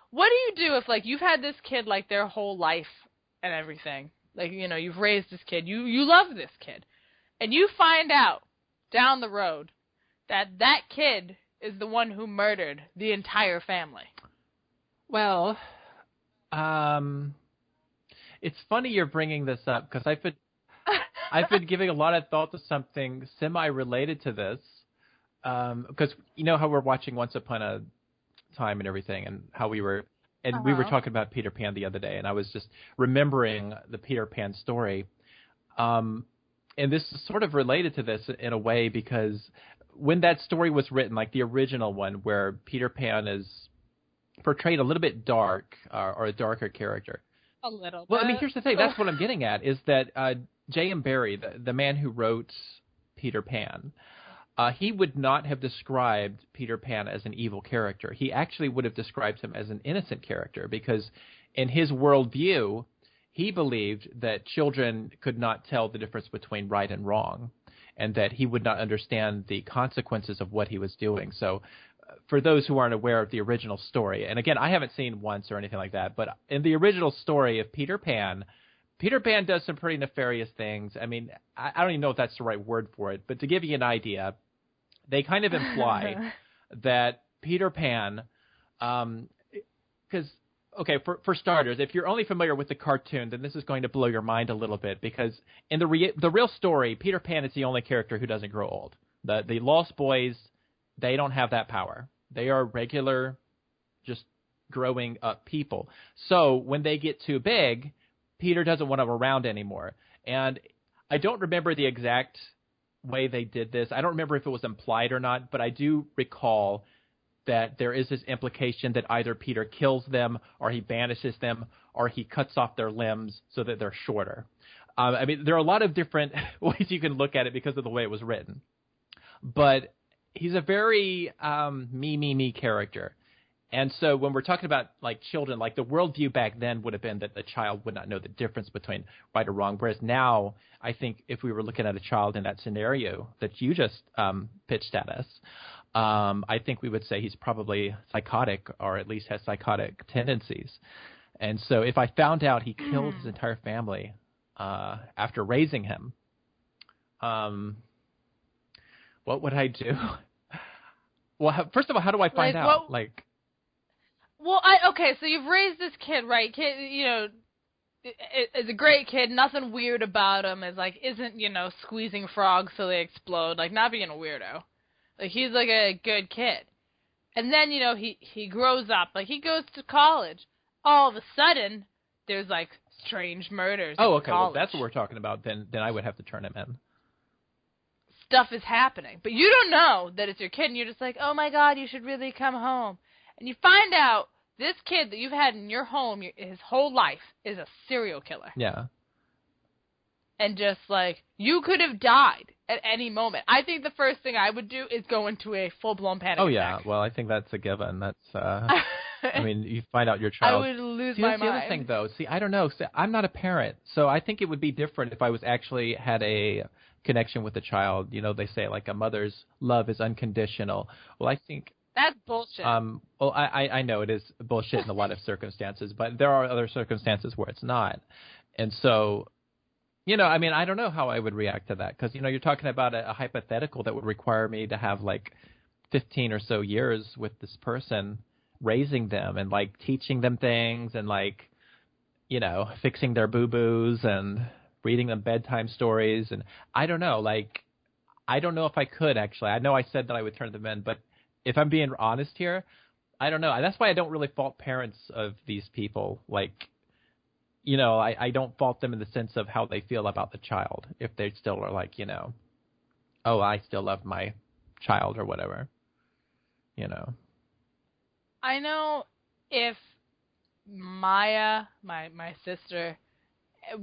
What do you do if, like, you've had this kid, like, their whole life and everything? Like, you know, you've raised this kid. You love this kid. And you find out down the road that kid is the one who murdered the entire family. Well... it's funny you're bringing this up because I've been giving a lot of thought to something semi-related to this. Because you know how we're watching Once Upon a Time and everything, and how we were talking about Peter Pan the other day, and I was just remembering the Peter Pan story. and this is sort of related to this in a way because when that story was written, like the original one where Peter Pan is portrayed a little bit dark or a darker character. A little bit. Well, I mean, here's the thing. That's what I'm getting at is that J.M. Barrie, the man who wrote Peter Pan, he would not have described Peter Pan as an evil character. He actually would have described him as an innocent character because in his worldview, he believed that children could not tell the difference between right and wrong and that he would not understand the consequences of what he was doing. So for those who aren't aware of the original story, and again, I haven't seen once or anything like that, but in the original story of Peter Pan does some pretty nefarious things. I mean, I don't even know if that's the right word for it, but to give you an idea, they kind of imply that Peter Pan, because, okay, for starters, if you're only familiar with the cartoon, then this is going to blow your mind a little bit because in the real story, Peter Pan is the only character who doesn't grow old. The Lost Boys, they don't have that power. They are regular, just growing up people. So when they get too big, Peter doesn't want them around anymore. And I don't remember the exact way they did this. I don't remember if it was implied or not, but I do recall that there is this implication that either Peter kills them or he banishes them or he cuts off their limbs so that they're shorter. I mean, there are a lot of different ways you can look at it because of the way it was written. But he's a very me character. And so when we're talking about like children, like the worldview back then would have been that the child would not know the difference between right or wrong. Whereas now, I think if we were looking at a child in that scenario that you just pitched at us, I think we would say he's probably psychotic or at least has psychotic tendencies. And so if I found out he killed his entire family after raising him, what would I do? Well, first of all, how do I find out? Okay, so you've raised this kid, right? Kid, is a great kid, nothing weird about him. Isn't squeezing frogs so they explode, like not being a weirdo. Like he's like a good kid. And then he grows up, like he goes to college. All of a sudden, there's like strange murders. Oh, okay, well that's what we're talking about. Then I would have to turn him in. Stuff is happening, but you don't know that it's your kid, and you're just like, oh my God, you should really come home. And you find out this kid that you've had in your home his whole life is a serial killer. Yeah. And just like, you could have died at any moment. I think the first thing I would do is go into a full-blown panic attack. Oh, yeah. Well, I think that's a given. That's, I mean, you find out your child. I would lose my mind. The other thing, though. See, I don't know. See, I'm not a parent, so I think it would be different if I was actually had a connection with the child. They say, like, a mother's love is unconditional. Well, I think... That's bullshit. Well, I know it is bullshit in a lot of circumstances, but there are other circumstances where it's not. And so, I mean, I don't know how I would react to that because, you're talking about a hypothetical that would require me to have like 15 or so years with this person, raising them and like teaching them things and like, fixing their boo-boos and reading them bedtime stories. And I don't know, like, I don't know if I could actually. I know I said that I would turn them in, but if I'm being honest here, I don't know. That's why I don't really fault parents of these people. Like, I don't fault them in the sense of how they feel about the child. If they still are like, oh, I still love my child or whatever, I know if Maya, my sister,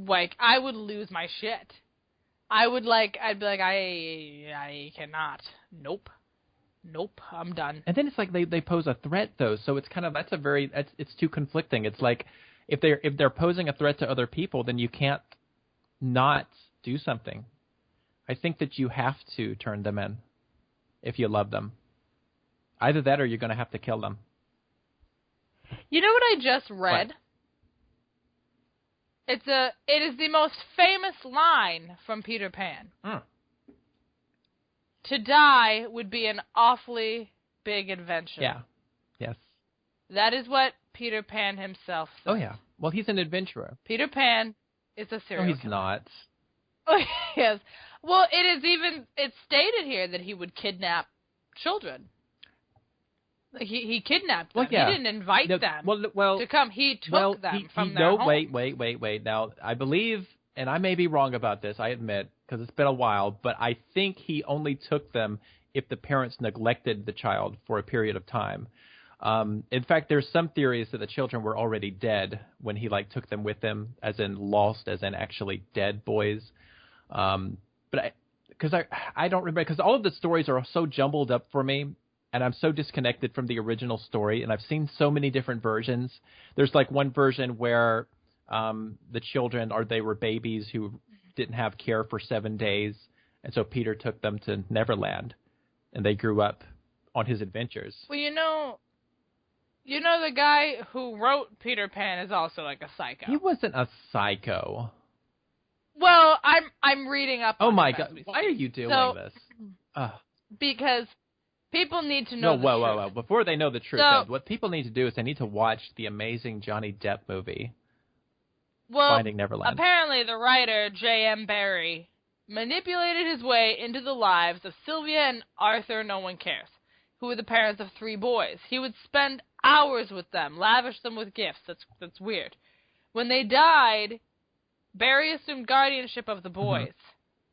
like, I would lose my shit. I'd be like, I cannot. Nope, I'm done. And then it's like they pose a threat though, so it's kind of it's too conflicting. It's like if they're posing a threat to other people, then you can't not do something. I think that you have to turn them in if you love them. Either that or you're going to have to kill them. You know what I just read? What? It is the most famous line from Peter Pan. To die would be an awfully big adventure. Yeah. Yes. That is what Peter Pan himself says. Oh, yeah. Well, he's an adventurer. Peter Pan is a serial killer. No, he's not. Oh, yes. Well, it's stated here that he would kidnap children. He kidnapped them. Well, yeah. He didn't invite them to come. He took them from their home. Wait. Now, I believe and I may be wrong about this, I admit, because it's been a while, but I think he only took them if the parents neglected the child for a period of time. In fact, there's some theories that the children were already dead when he took them with him, as in lost, as in actually dead boys. But I don't remember, because all of the stories are so jumbled up for me, and I'm so disconnected from the original story, and I've seen so many different versions. There's one version where the children they were babies who didn't have care for 7 days, and so Peter took them to Neverland, and they grew up on his adventures. Well, you know the guy who wrote Peter Pan is also a psycho. He wasn't a psycho. Well, I'm reading up. Oh my God! Why are you doing this? Because people need to know the truth. Whoa! Before they know the truth, what people need to do is they need to watch the amazing Johnny Depp movie, Finding Neverland. Apparently, the writer J.M. Barrie manipulated his way into the lives of Sylvia and Arthur No One Cares, who were the parents of 3 boys. He would spend hours with them, lavish them with gifts. That's weird. When they died, Barrie assumed guardianship of the boys.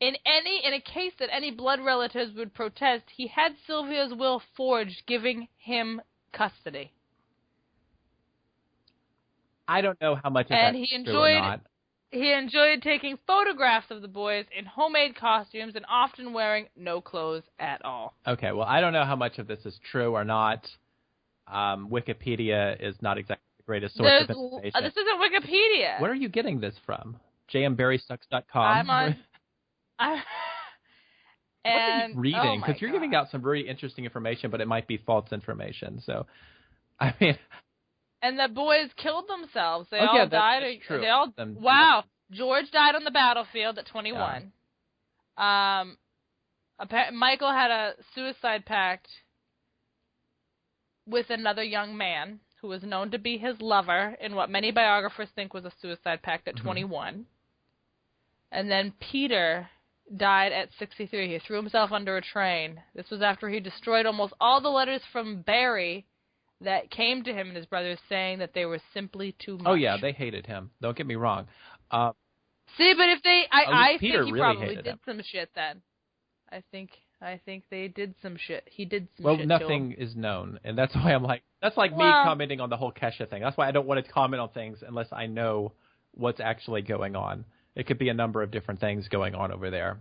In a case that any blood relatives would protest, he had Sylvia's will forged, giving him custody. I don't know how much of that's true or not. He enjoyed taking photographs of the boys in homemade costumes and often wearing no clothes at all. Okay, well, I don't know how much of this is true or not. Wikipedia is not exactly the greatest source of information. This isn't Wikipedia. Where are you getting this from? jmbarriesucks.com? I'm on... What are you reading? Because you're giving out some very interesting information, but it might be false information. So, I mean... And the boys killed themselves. They all died. That's true. Wow. George died on the battlefield at 21. Yeah. Michael had a suicide pact with another young man who was known to be his lover in what many biographers think was a suicide pact at 21. And then Peter died at 63. He threw himself under a train. This was after he destroyed almost all the letters from Barrie that came to him and his brothers saying that they were simply too much. Oh, yeah, they hated him. Don't get me wrong. See, but if they... I think he really probably did some shit then. I think they did some shit. He did some shit. Well, nothing is known, and that's why I'm that's me commenting on the whole Kesha thing. That's why I don't want to comment on things unless I know what's actually going on. It could be a number of different things going on over there.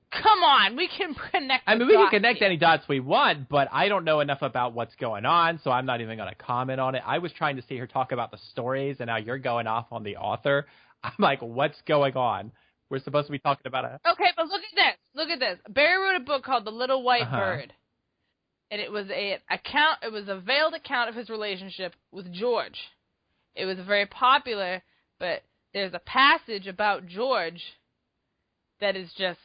Come on, we can connect. We can connect any dots we want, but I don't know enough about what's going on, so I'm not even going to comment on it. I was trying to see her talk about the stories, and now you're going off on the author. I'm like, what's going on? We're supposed to be talking about Okay, but look at this. Look at this. Barrie wrote a book called The Little White Bird, and it was a veiled account of his relationship with George. It was very popular, but there's a passage about George that is just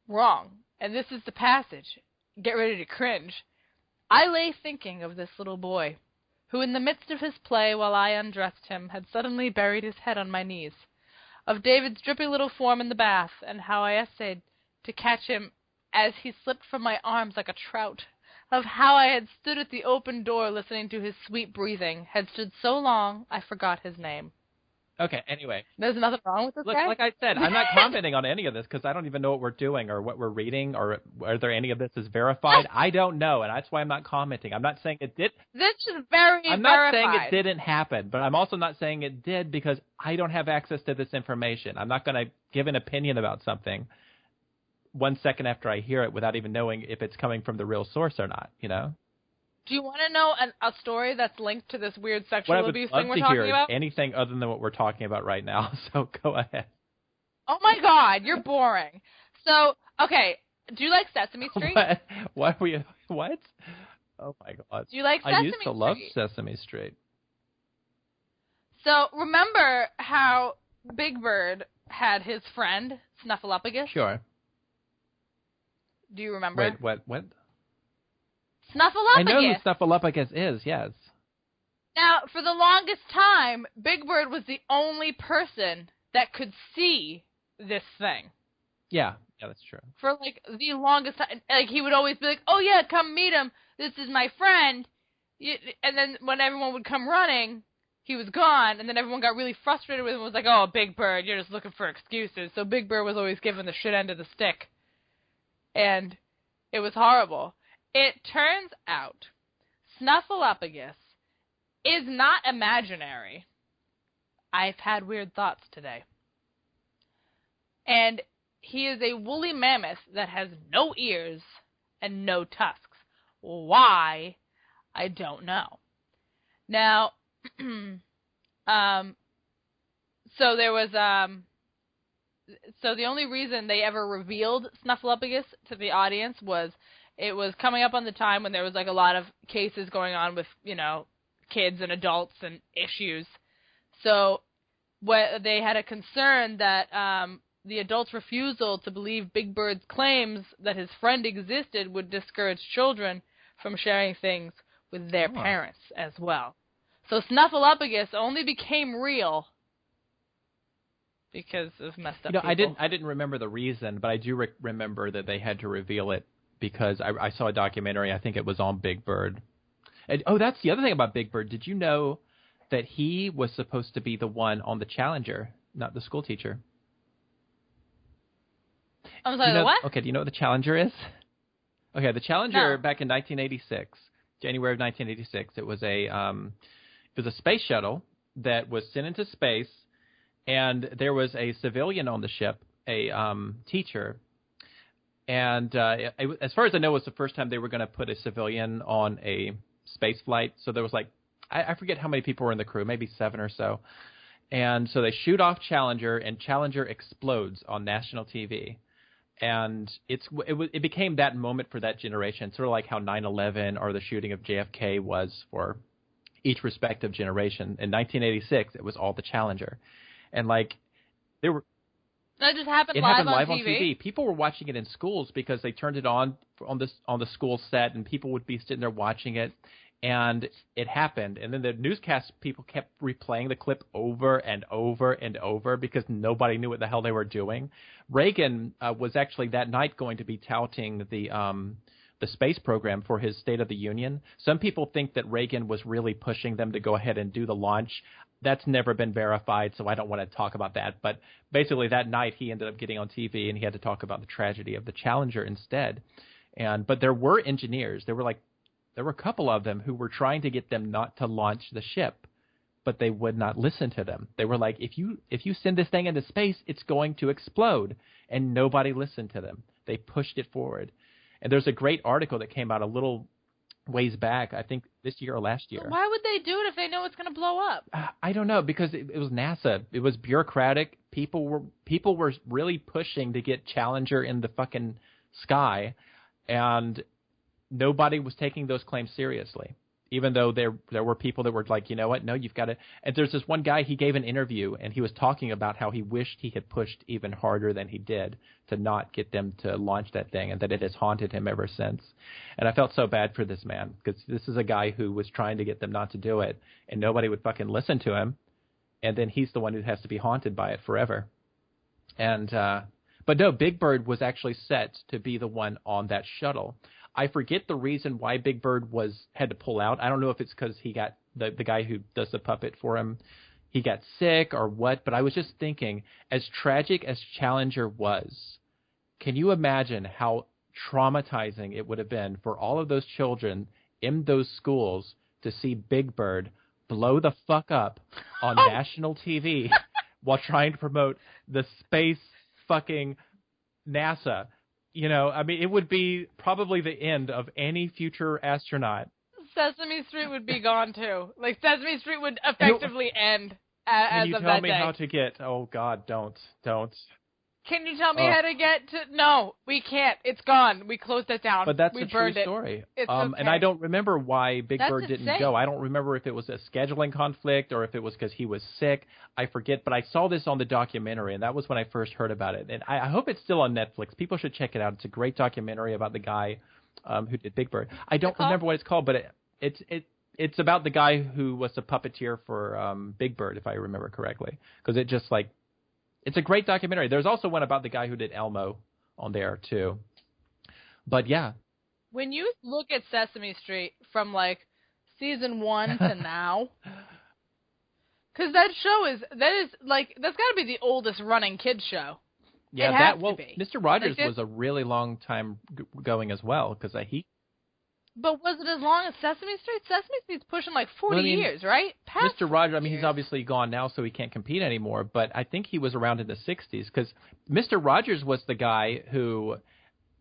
wrong. And this is the passage. Get ready to cringe. I lay thinking of this little boy, who in the midst of his play, while I undressed him, had suddenly buried his head on my knees. Of David's drippy little form in the bath, and how I essayed to catch him as he slipped from my arms like a trout. Of how I had stood at the open door listening to his sweet breathing, had stood so long I forgot his name. Okay, anyway. There's nothing wrong with this guy? Like I said, I'm not commenting on any of this because I don't even know what we're doing or what we're reading or whether any of this is verified. I don't know, and that's why I'm not commenting. I'm not saying it did. This is very I'm not saying it didn't happen, but I'm also not saying it did because I don't have access to this information. I'm not going to give an opinion about something 1 second after I hear it without even knowing if it's coming from the real source or not, you know? Do you want to know a story that's linked to this weird sexual abuse thing we're talking about? I would love to hear anything other than what we're talking about right now, so go ahead. Oh my God, you're boring. So, okay, do you like Sesame Street? What? What? Oh my God. Do you like Sesame Street? I used to love Sesame Street. So, remember how Big Bird had his friend, Snuffleupagus? Sure. Do you remember? Wait, what? Snuffleupagus. I know who Snuffleupagus is, yes. Now, for the longest time, Big Bird was the only person that could see this thing. Yeah, that's true. For, the longest time. He would always be like, oh, yeah, come meet him. This is my friend. And then when everyone would come running, he was gone, and then everyone got really frustrated with him and was like, oh, Big Bird, you're just looking for excuses. So Big Bird was always given the shit end of the stick. And it was horrible. It turns out Snuffleupagus is not imaginary. I've had weird thoughts today. And he is a woolly mammoth that has no ears and no tusks. Why? I don't know. Now, so there was, so the only reason they ever revealed Snuffleupagus to the audience was it was coming up on the time when there was like a lot of cases going on with, you know, kids and adults and issues. So they had a concern that the adults' refusal to believe Big Bird's claims that his friend existed would discourage children from sharing things with their parents as well. So Snuffleupagus only became real because of messed up people. I didn't remember the reason, but I do remember that they had to reveal it because I saw a documentary. I think it was on Big Bird. And, that's the other thing about Big Bird. Did you know that he was supposed to be the one on the Challenger, not the school teacher? I'm sorry, what? Okay, do you know what the Challenger is? Okay, the Challenger back in 1986, January of 1986, it was a space shuttle that was sent into space, and there was a civilian on the ship, a teacher, and as far as I know, it was the first time they were going to put a civilian on a space flight. So there was like, I forget how many people were in the crew, maybe 7 or so. And so they shoot off Challenger, and Challenger explodes on national TV. And it became that moment for that generation, sort of like how 9/11 or the shooting of JFK was for each respective generation. In 1986, it was all the Challenger. And like, there were... That just happened live on TV. People were watching it in schools because they turned it on the school set, and people would be sitting there watching it, and it happened. And then the newscast people kept replaying the clip over and over and over because nobody knew what the hell they were doing. Reagan was actually that night going to be touting the space program for his State of the Union. Some people think that Reagan was really pushing them to go ahead and do the launch. That's never been verified, so I don't want to talk about that. But basically that night he ended up getting on TV, and he had to talk about the tragedy of the Challenger instead. But there were engineers. There were a couple of them who were trying to get them not to launch the ship, but they would not listen to them. They were like, if you send this thing into space, it's going to explode. And nobody listened to them. They pushed it forward. And there's a great article that came out a little ways back, I think this year or last year. Why would they do it if they know it's going to blow up? I don't know, because it was NASA. It was bureaucratic. People were really pushing to get Challenger in the fucking sky, and nobody was taking those claims seriously, even though there were people that were like, you know what, no, you've got to. And there's this one guy, he gave an interview, and he was talking about how he wished he had pushed even harder than he did to not get them to launch that thing, and that it has haunted him ever since. And I felt so bad for this man, because this is a guy who was trying to get them not to do it, and nobody would fucking listen to him, and then he's the one who has to be haunted by it forever. And but no, Big Bird was actually set to be the one on that shuttle. I forget the reason why Big Bird had to pull out. I don't know if it's because he got the guy who does the puppet for him, he got sick or what. But I was just thinking, as tragic as Challenger was, can you imagine how traumatizing it would have been for all of those children in those schools to see Big Bird blow the fuck up on national TV while trying to promote the space fucking NASA? You know, I mean, it would be probably the end of any future astronaut. Sesame Street would be gone, too. Like, Sesame Street would effectively end as of that day. Can you tell me how to get... Oh, God, don't. Can you tell me how to get to... No, we can't. It's gone. We closed it down. But that's a true story. It's okay. And I don't remember why Big Bird didn't insane. go. I don't remember if it was a scheduling conflict or if it was because he was sick. I forget. But I saw this on the documentary, and that was when I first heard about it. And I hope it's still on Netflix. People should check it out. It's a great documentary about the guy who did Big Bird. I don't remember what it's called, but it's about the guy who was the puppeteer for Big Bird, if I remember correctly. Because it just like... It's a great documentary. There's also one about the guy who did Elmo on there, too. But, yeah. When you look at Sesame Street from, like, season 1 to now, Because that is like, that's got to be the oldest running kids show. Yeah, it has to be. Mr. Rogers was a really long time going as well, because But was it as long as Sesame Street? Sesame Street's pushing like 40 years, right? Past Mr. Rogers, years. he's obviously gone now, so he can't compete anymore, but I think he was around in the 60s, because Mr. Rogers was the guy who,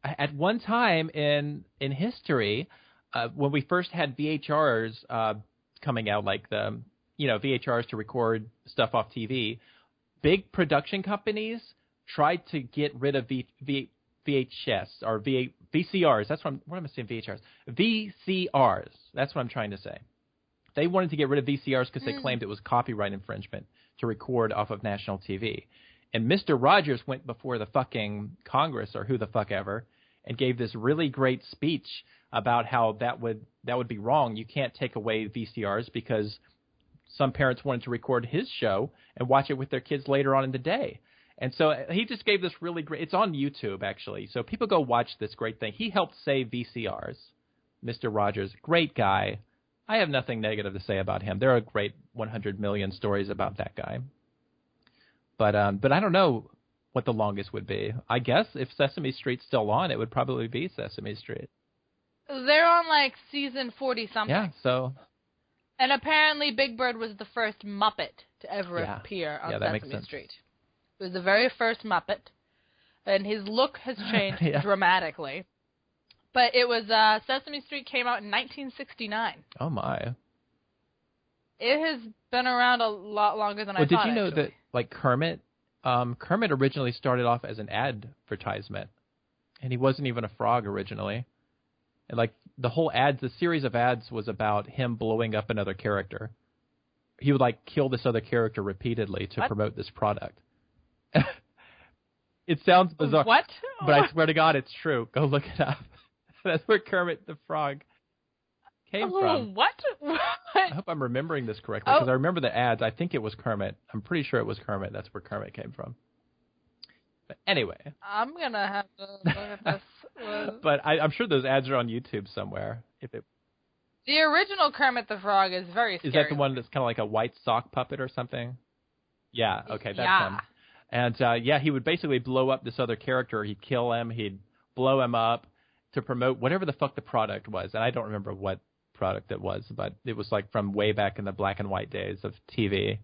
at one time in history, when we first had VHRs coming out, like the, VHRs to record stuff off TV, big production companies tried to get rid of VHS or VCRs. That's what am I saying? VHRs. VCRs. That's what I'm trying to say. They wanted to get rid of VCRs because they claimed it was copyright infringement to record off of national TV. And Mr. Rogers went before the fucking Congress or who the fuck ever and gave this really great speech about how that would be wrong. You can't take away VCRs because some parents wanted to record his show and watch it with their kids later on in the day. And so he just gave this really great – it's on YouTube, actually. So people go watch this great thing. He helped save VCRs, Mr. Rogers. Great guy. I have nothing negative to say about him. There are great 100 million stories about that guy. But I don't know what the longest would be. I guess if Sesame Street's still on, it would probably be Sesame Street. They're on like season 40-something. Yeah, so – and apparently Big Bird was the first Muppet to ever appear on Sesame Street. It was the very first Muppet, and his look has changed dramatically. But it was Sesame Street came out in 1969. Oh my! It has been around a lot longer than I thought. Did you know actually. that like Kermit originally started off as an advertisement, and he wasn't even a frog originally, and like the series of ads was about him blowing up another character. He would like kill this other character repeatedly to promote this product. It sounds bizarre. What? But I swear to God, it's true. Go look it up. That's where Kermit the Frog came from. What? I hope I'm remembering this correctly, because I remember the ads. I think it was Kermit. I'm pretty sure it was Kermit. That's where Kermit came from. But anyway. I'm going to have to look at this. But I'm sure those ads are on YouTube somewhere. The original Kermit the Frog is very scary. Is that the one that's kind of like a white sock puppet or something? Yeah, okay, that's him. And, he would basically blow up this other character. He'd kill him. He'd blow him up to promote whatever the fuck the product was. And I don't remember what product it was, but it was like from way back in the black and white days of TV.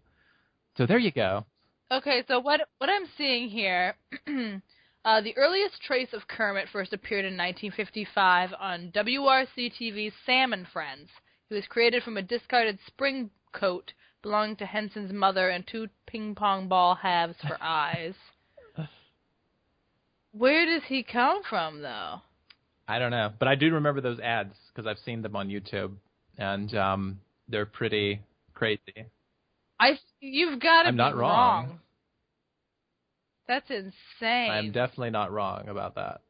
So there you go. Okay, so what I'm seeing here, the earliest trace of Kermit first appeared in 1955 on WRC TV's Sam and Friends. He was created from a discarded spring coat belonging to Henson's mother and 2 ping-pong ball halves for eyes. Where does he come from, though? I don't know. But I do remember those ads because I've seen them on YouTube, and they're pretty crazy. You've got to be I'm not wrong. That's insane. I'm definitely not wrong about that.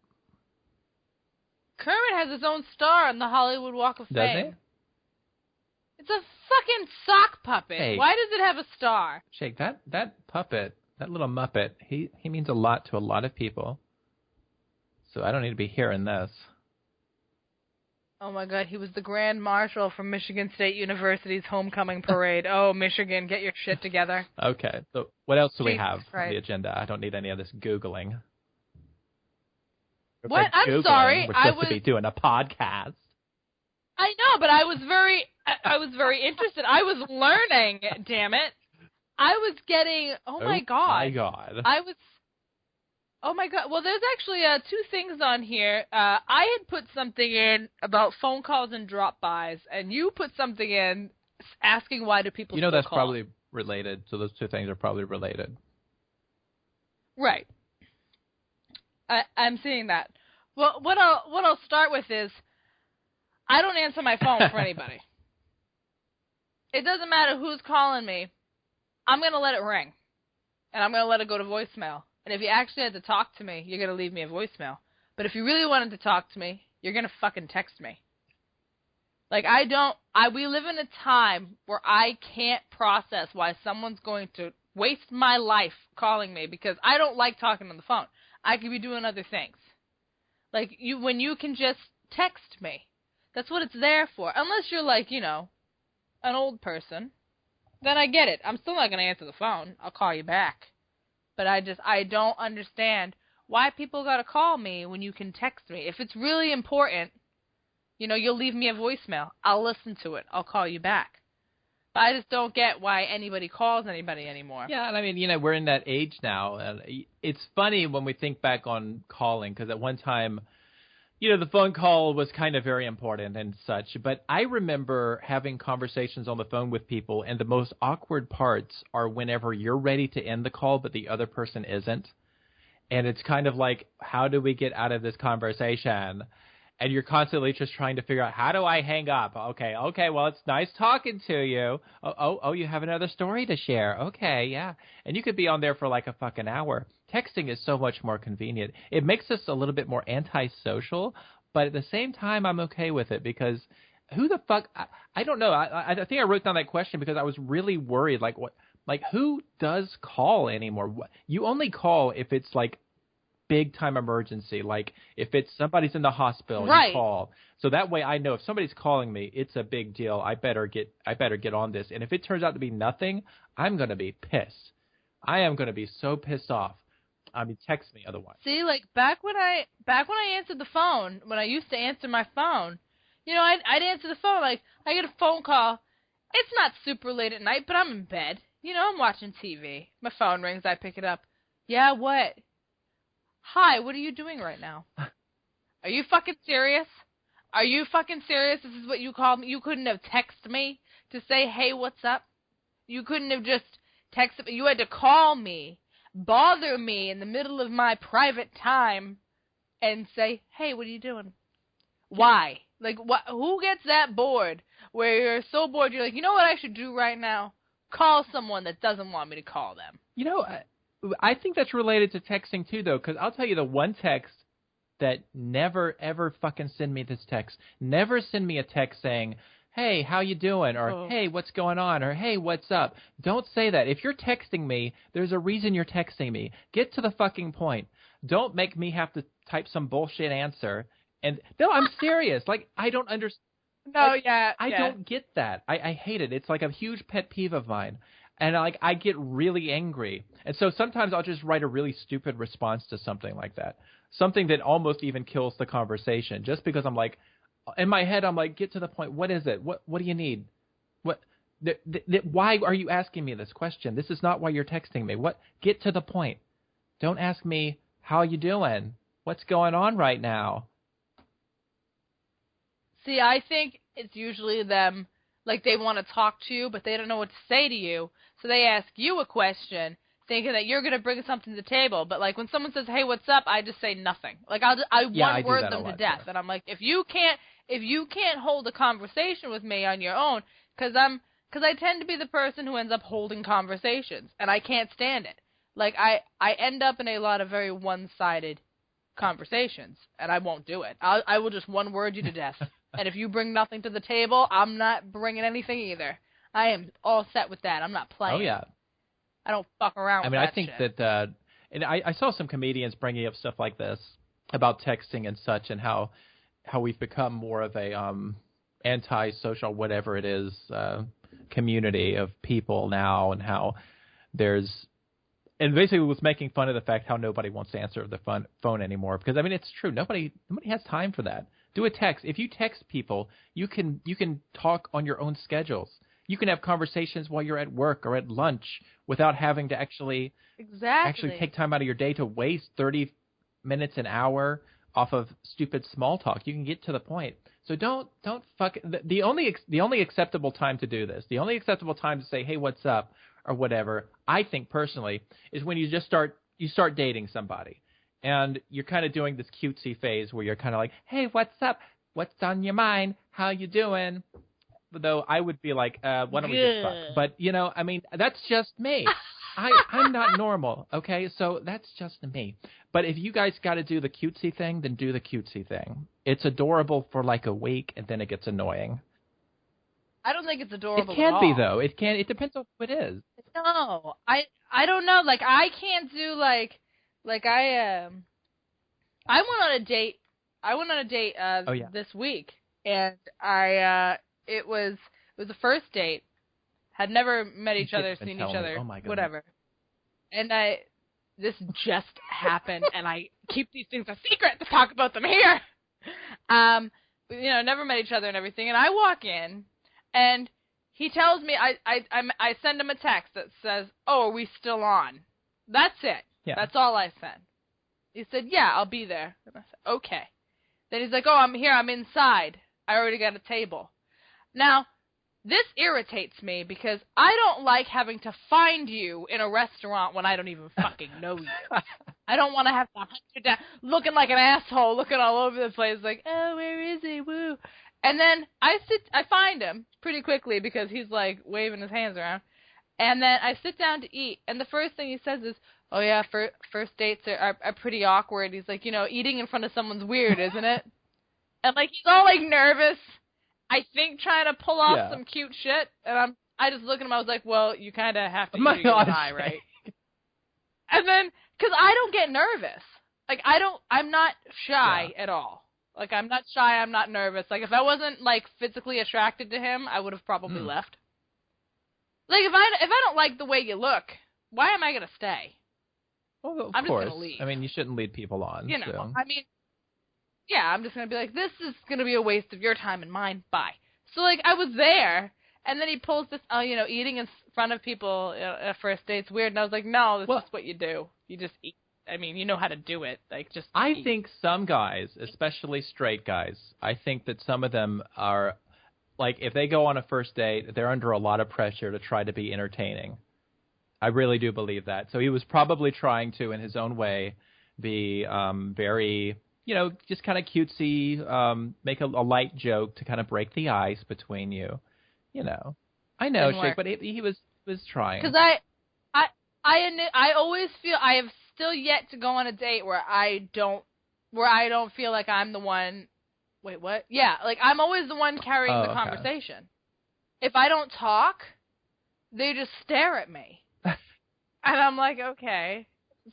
Kermit has his own star on the Hollywood Walk of Fame. Does he? It's a fucking sock puppet. Hey, why does it have a star? Shake, that puppet, that little Muppet, he means a lot to a lot of people. So I don't need to be hearing this. Oh my God, he was the Grand Marshal for Michigan State University's homecoming parade. Oh, Michigan, get your shit together. Okay, so what else do we Jesus have Christ. on the agenda? I don't need any of this Googling. What? I'm sorry. We're supposed to be doing a podcast. I know, but I was very interested. I was learning, damn it. I was getting, oh my God. My God. Oh my God. Well, there's actually 2 things on here. I had put something in about phone calls and drop-bys, and you put something in asking why do people still that's call. probably related, so those 2 things are probably related. Right. I'm seeing that. Well, what I'll start with is, I don't answer my phone for anybody. It doesn't matter who's calling me. I'm going to let it ring. And I'm going to let it go to voicemail. And if you actually had to talk to me, you're going to leave me a voicemail. But if you really wanted to talk to me, you're going to fucking text me. Like, we live in a time where I can't process why someone's going to waste my life calling me because I don't like talking on the phone. I could be doing other things. Like, when you can just text me. That's what it's there for. Unless you're like, an old person. then I get it. I'm still not going to answer the phone. I'll call you back. But I don't understand why people got to call me when you can text me. If it's really important, you'll leave me a voicemail. I'll listen to it. I'll call you back. But I just don't get why anybody calls anybody anymore. Yeah, and I mean, we're in that age now. And it's funny when we think back on calling, because at one time, the phone call was kind of very important and such. But I remember having conversations on the phone with people, and the most awkward parts are whenever you're ready to end the call, but the other person isn't. And it's kind of like, how do we get out of this conversation? And you're constantly just trying to figure out, how do I hang up? Okay, well, it's nice talking to you. Oh, you have another story to share. Okay, yeah. And you could be on there for like a fucking hour. Texting is so much more convenient. It makes us a little bit more antisocial, but at the same time, I'm okay with it, because who the fuck? I don't know. I think I wrote down that question because I was really worried. Like who does call anymore? You only call if it's like big time emergency, like if it's somebody's in the hospital, right. You call. So that way I know if somebody's calling me, it's a big deal. I better get on this. And if it turns out to be nothing, I'm gonna be pissed. I am gonna be so pissed off. I mean, text me otherwise. See, like back when I answered the phone, when I used to answer my phone, I'd answer the phone, like I get a phone call. It's not super late at night, but I'm in bed. I'm watching TV. My phone rings, I pick it up. Yeah, what? Hi, what are you doing right now? Are you fucking serious? Are you fucking serious? This is what you called me? You couldn't have texted me to say, hey, what's up? You couldn't have just texted me. You had to call me, bother me in the middle of my private time, and say, hey, what are you doing? Why? Like, who gets that bored where you're so bored you're like, you know what I should do right now? Call someone that doesn't want me to call them. I think that's related to texting too, though, because I'll tell you the one text that never, ever fucking send me this text. Never send me a text saying, hey, how you doing? Or, hey, what's going on? Or, hey, what's up? Don't say that. If you're texting me, there's a reason you're texting me. Get to the fucking point. Don't make me have to type some bullshit answer. And, no, I'm serious. Like, I don't understand. No, like, yeah. I don't get that. I hate it. It's like a huge pet peeve of mine. And I get really angry. And so sometimes I'll just write a really stupid response to something like that. Something that almost even kills the conversation. Just because I'm like, in my head, I'm like, get to the point. What is it? What do you need? Why are you asking me this question? This is not why you're texting me. Get to the point. Don't ask me, how you doing? What's going on right now? See, I think it's usually them, like they want to talk to you, but they don't know what to say to you. So they ask you a question, thinking that you're going to bring something to the table. But like when someone says, "Hey, what's up?" I just say nothing. Like I one word them to death, and I'm like, if you can't hold a conversation with me on your own, because I tend to be the person who ends up holding conversations, and I can't stand it. Like I end up in a lot of very one-sided conversations, and I won't do it. I will just one word you to death. And if you bring nothing to the table, I'm not bringing anything either. I am all set with that. I'm not playing. Oh, yeah. I don't fuck around with that I think shit. that, and I saw some comedians bringing up stuff like this about texting and such, and how we've become more of a anti-social, whatever it is, community of people now, and how and basically was making fun of the fact how nobody wants to answer the phone anymore. Because, I mean, it's true. Nobody has time for that. Do a text. If you text people, you can talk on your own schedules. You can have conversations while you're at work or at lunch without having to actually take time out of your day to waste 30 minutes, an hour off of stupid small talk. You can get to the point. So don't fuck. The only acceptable time to do this, the only acceptable time to say, hey, what's up, or whatever, I think personally, is when you start dating somebody. And you're kind of doing this cutesy phase where you're kind of like, hey, what's up? What's on your mind? How you doing? Though I would be like, why don't we just fuck? But, I mean, that's just me. I'm not normal, okay? So that's just me. But if you guys got to do the cutesy thing, then do the cutesy thing. It's adorable for like a week, and then it gets annoying. I don't think it's adorable It can at all. be, though. It depends on who it is. No, I don't know. Like, I can't do, like I went on a date. This week, and it was the first date, Had never met each other, Been seen telling each me. other, Oh my goodness. whatever. And this just happened, and I keep these things a secret to talk about them here. Never met each other and everything. And I walk in, and he tells me, I send him a text that says, "Oh, are we still on?" That's it. Yeah. That's all I sent. He said, "Yeah, I'll be there." And I said, "Okay." Then he's like, "Oh, I'm here. I'm inside. I already got a table." Now, this irritates me because I don't like having to find you in a restaurant when I don't even fucking know you. I don't want to have to hunt you down, looking like an asshole, looking all over the place, like, "Oh, where is he? Woo!" And then I find him pretty quickly because he's like waving his hands around. And then I sit down to eat, and the first thing he says is, "Oh yeah, first dates are pretty awkward." He's like, eating in front of someone's weird, isn't it? And like he's all like nervous. I think trying to pull off some cute shit, and I just look at him. I was like, "Well, you kind of have to eat to get high, right?" And then, because I don't get nervous, like I'm not shy at all. Like I'm not shy. I'm not nervous. Like if I wasn't like physically attracted to him, I would have probably left. Like if I don't like the way you look, why am I gonna stay? Well, I'm course. just gonna leave. I mean, you shouldn't lead people on. So. I mean. Yeah, I'm just going to be like, this is going to be a waste of your time and mine. Bye. So, like, I was there, and then he pulls this, eating in front of people at first date's weird. And I was like, no, this is what you do. You just eat. I mean, you know how to do it. Like, just eat. think some guys, especially straight guys, I think that some of them are, like, if they go on a first date, they're under a lot of pressure to try to be entertaining. I really do believe that. So he was probably trying to, in his own way, be very... just kind of cutesy, make a light joke to kind of break the ice between you. I know, Shake, but he was trying. Because I always feel I have still yet to go on a date where I don't feel like I'm the one. Wait, what? Yeah, like I'm always the one carrying the conversation. If I don't talk, they just stare at me, and I'm like, okay,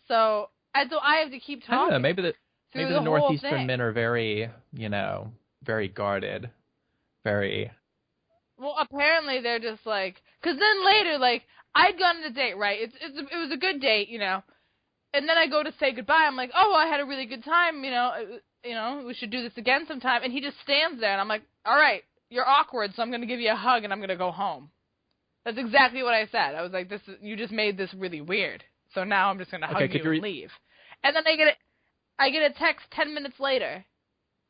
so I have to keep talking. I don't know, maybe the Northeastern men are very, very guarded, very... Well, apparently they're just like... Because then later, like, I'd gone on a date, right? It was a good date, And then I go to say goodbye. I'm like, oh, well, I had a really good time, we should do this again sometime. And he just stands there, and I'm like, all right, you're awkward, so I'm going to give you a hug, and I'm going to go home. That's exactly what I said. I was like, you just made this really weird. So now I'm just going to hug you and leave. And then I get a text 10 minutes later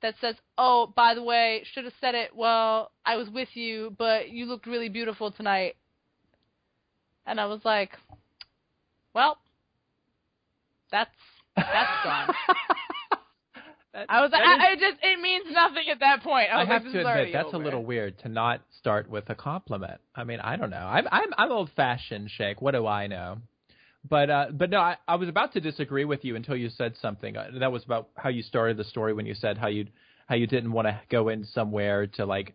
that says, "Oh, by the way, should have said it. Well, I was with you, but you looked really beautiful tonight." And I was like, "Well, that's gone." It means nothing at that point. I have to admit that's a little weird to not start with a compliment. I mean, I don't know. I'm old-fashioned, Shake. What do I know? But no, I was about to disagree with you until you said something. That was about how you started the story when you said how you didn't want to go in somewhere to like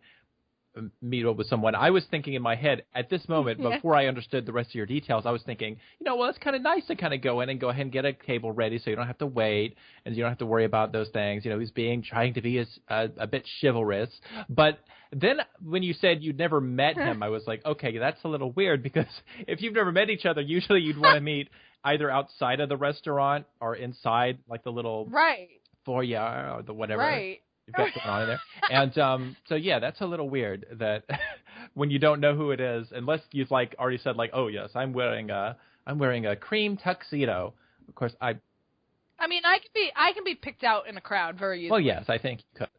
meet up with someone. I was thinking in my head at this moment, before I understood the rest of your details, I was thinking, well, it's kind of nice to kind of go in and go ahead and get a table ready so you don't have to wait and you don't have to worry about those things. He's trying to be a bit chivalrous. But then when you said you'd never met him, I was like, okay, that's a little weird because if you've never met each other, usually you'd want to meet either outside of the restaurant or inside like the little foyer or the whatever. Right. You've got going on in there. And so, yeah, that's a little weird that when you don't know who it is, unless you've like already said like, oh, yes, I'm wearing a cream tuxedo. Of course, I mean, I can be picked out in a crowd very easily. Well, yes, I think you could.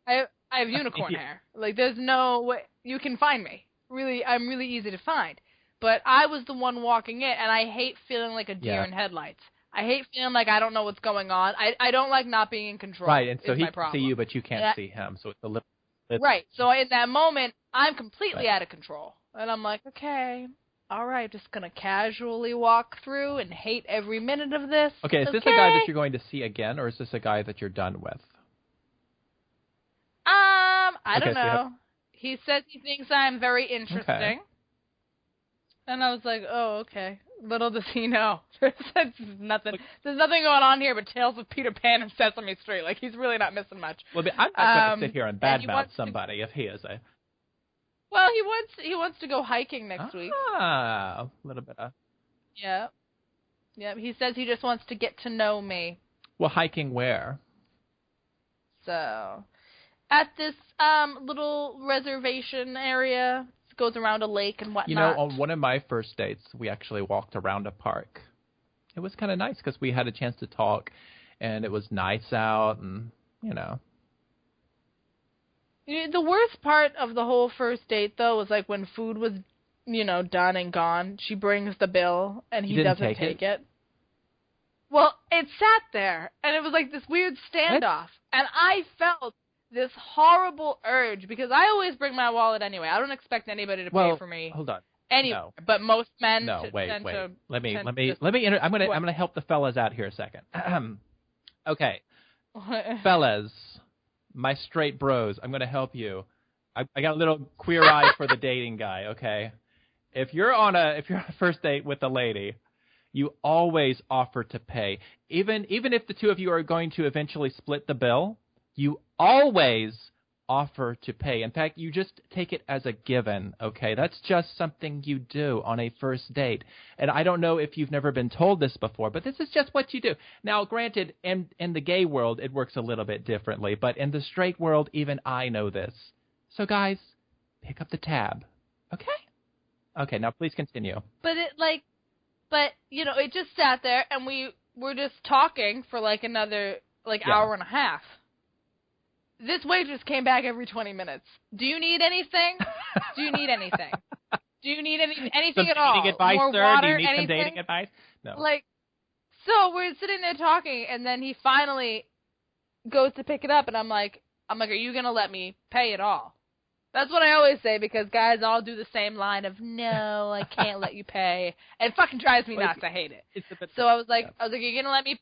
I have unicorn hair. Like, there's no way you can find me. Really, I'm really easy to find. But I was the one walking in, and I hate feeling like a deer in headlights. I hate feeling like I don't know what's going on. I don't like not being in control. Right, and so he can see you, but you can't see him. So it's a little. Right, so in that moment, I'm completely out of control. And I'm like, okay, all right, just going to casually walk through and hate every minute of this. Okay, is this a guy that you're going to see again, or is this a guy that you're done with? I don't know. He says he thinks I'm very interesting. Okay. And I was like, oh, okay. Little does he know. There's nothing going on here but Tales of Peter Pan and Sesame Street. Like, he's really not missing much. Well, I'm not going to sit here and badmouth somebody if he is a... Well, he wants to go hiking next week. A little bit of. Yeah. Yeah, he says he just wants to get to know me. Well, hiking where? So, at this little reservation area, it goes around a lake and whatnot. You know, on one of my first dates, we actually walked around a park. It was kind of nice because we had a chance to talk, and it was nice out, and, you know. The worst part of the whole first date, though, was like when food was, done and gone. She brings the bill, and he doesn't take it. Well, it sat there, and it was like this weird standoff. And I felt this horrible urge, because I always bring my wallet anyway. I don't expect anybody to pay for me. Hold on. Anyway, no. But most men wait. tend to... Let me I'm gonna help the fellas out here a second. Okay. Fellas, my straight bros, I'm gonna help you. I got a little queer eye for the dating guy, okay? If you're on a first date with a lady, you always offer to pay. Even if the two of you are going to eventually split the bill, you always offer to pay. In fact, you just take it as a given, okay? That's just something you do on a first date. And I don't know if you've never been told this before, but this is just what you do. Now, granted, in the gay world, it works a little bit differently, but in the straight world, even I know this. So, guys, pick up the tab, okay? Okay, now please continue. But it just sat there, and we were just talking for like another hour and a half. This waitress came back every 20 minutes. Do you need anything? Do you need anything? Do you need anything at all? Dating advice, More sir? water, Do you need anything? some dating advice? No. So we're sitting there talking, and then he finally goes to pick it up, and I'm like, are you gonna let me pay it all? That's what I always say, because guys all do the same line of, no, I can't let you pay. And it fucking drives me nuts. I hate it. So I was like, are you gonna let me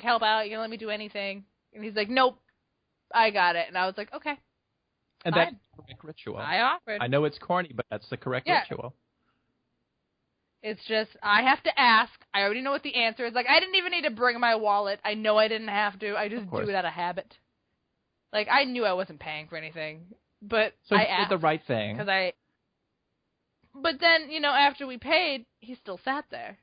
help out? Are you gonna let me do anything? And he's like, nope, I got it. And I was like, okay. And that's the correct ritual. I offered. I know it's corny, but that's the correct ritual. It's just, I have to ask. I already know what the answer is. I didn't even need to bring my wallet. I know I didn't have to. I just do it out of habit. I knew I wasn't paying for anything. But so I you did the right thing. But then, after we paid, he still sat there.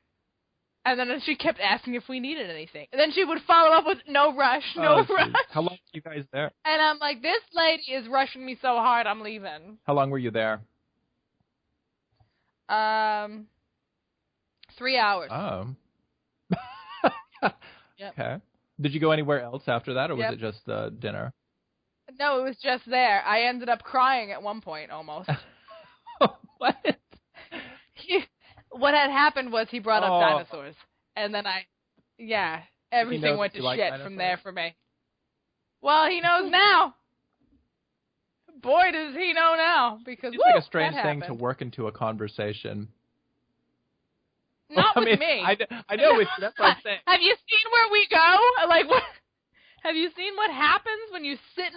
And then she kept asking if we needed anything. And then she would follow up with, no rush, no rush. How long were you guys there? And I'm like, this lady is rushing me so hard, I'm leaving. How long were you there? 3 hours. Oh. Yep. Okay. Did you go anywhere else after that, or was it just dinner? No, it was just there. I ended up crying at one point, almost. What? What had happened was he brought up dinosaurs. And then everything went to shit from there for me. Well, he knows now. Boy, does he know now. Because, it's like a strange thing to work into a conversation. Not with me. I know, that's what I'm saying. Have you seen where we go? What? Have you seen what happens when you sit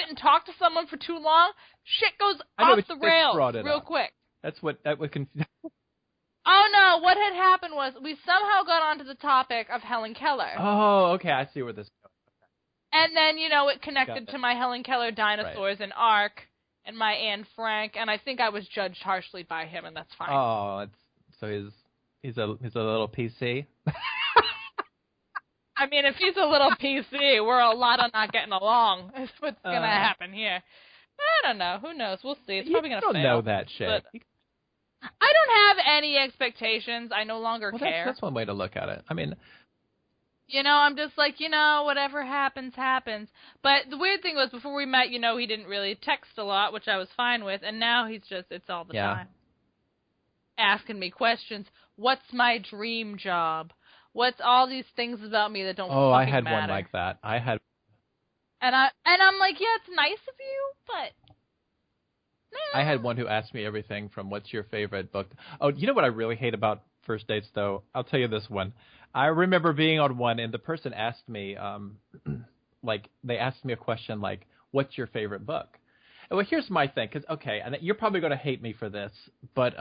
and talk to someone for too long? Shit goes off the rails real quick. That would confuse. Oh no! What had happened was we somehow got onto the topic of Helen Keller. Oh, okay. I see where this goes. And then it connected to my Helen Keller dinosaurs and Ark and my Anne Frank, and I think I was judged harshly by him, and that's fine. Oh, so he's a little PC. I mean, if he's a little PC, we're a lot of not getting along. That's what's going to happen here. I don't know. Who knows? We'll see. It's probably going to fail. You don't know that shit. I don't have any expectations. I no longer care. That's one way to look at it. I mean... I'm just like, whatever happens, happens. But the weird thing was, before we met, he didn't really text a lot, which I was fine with. And now it's all the time. Asking me questions. What's my dream job? What's all these things about me that don't fucking matter? Oh, I had one like that. And I'm like, yeah, it's nice of you, but... I had one who asked me everything from what's your favorite book. Oh, you know what I really hate about first dates, though? I'll tell you this one. I remember being on one, and the person asked me, they asked me a question like, what's your favorite book? And well, here's my thing, because, okay, and you're probably going to hate me for this, but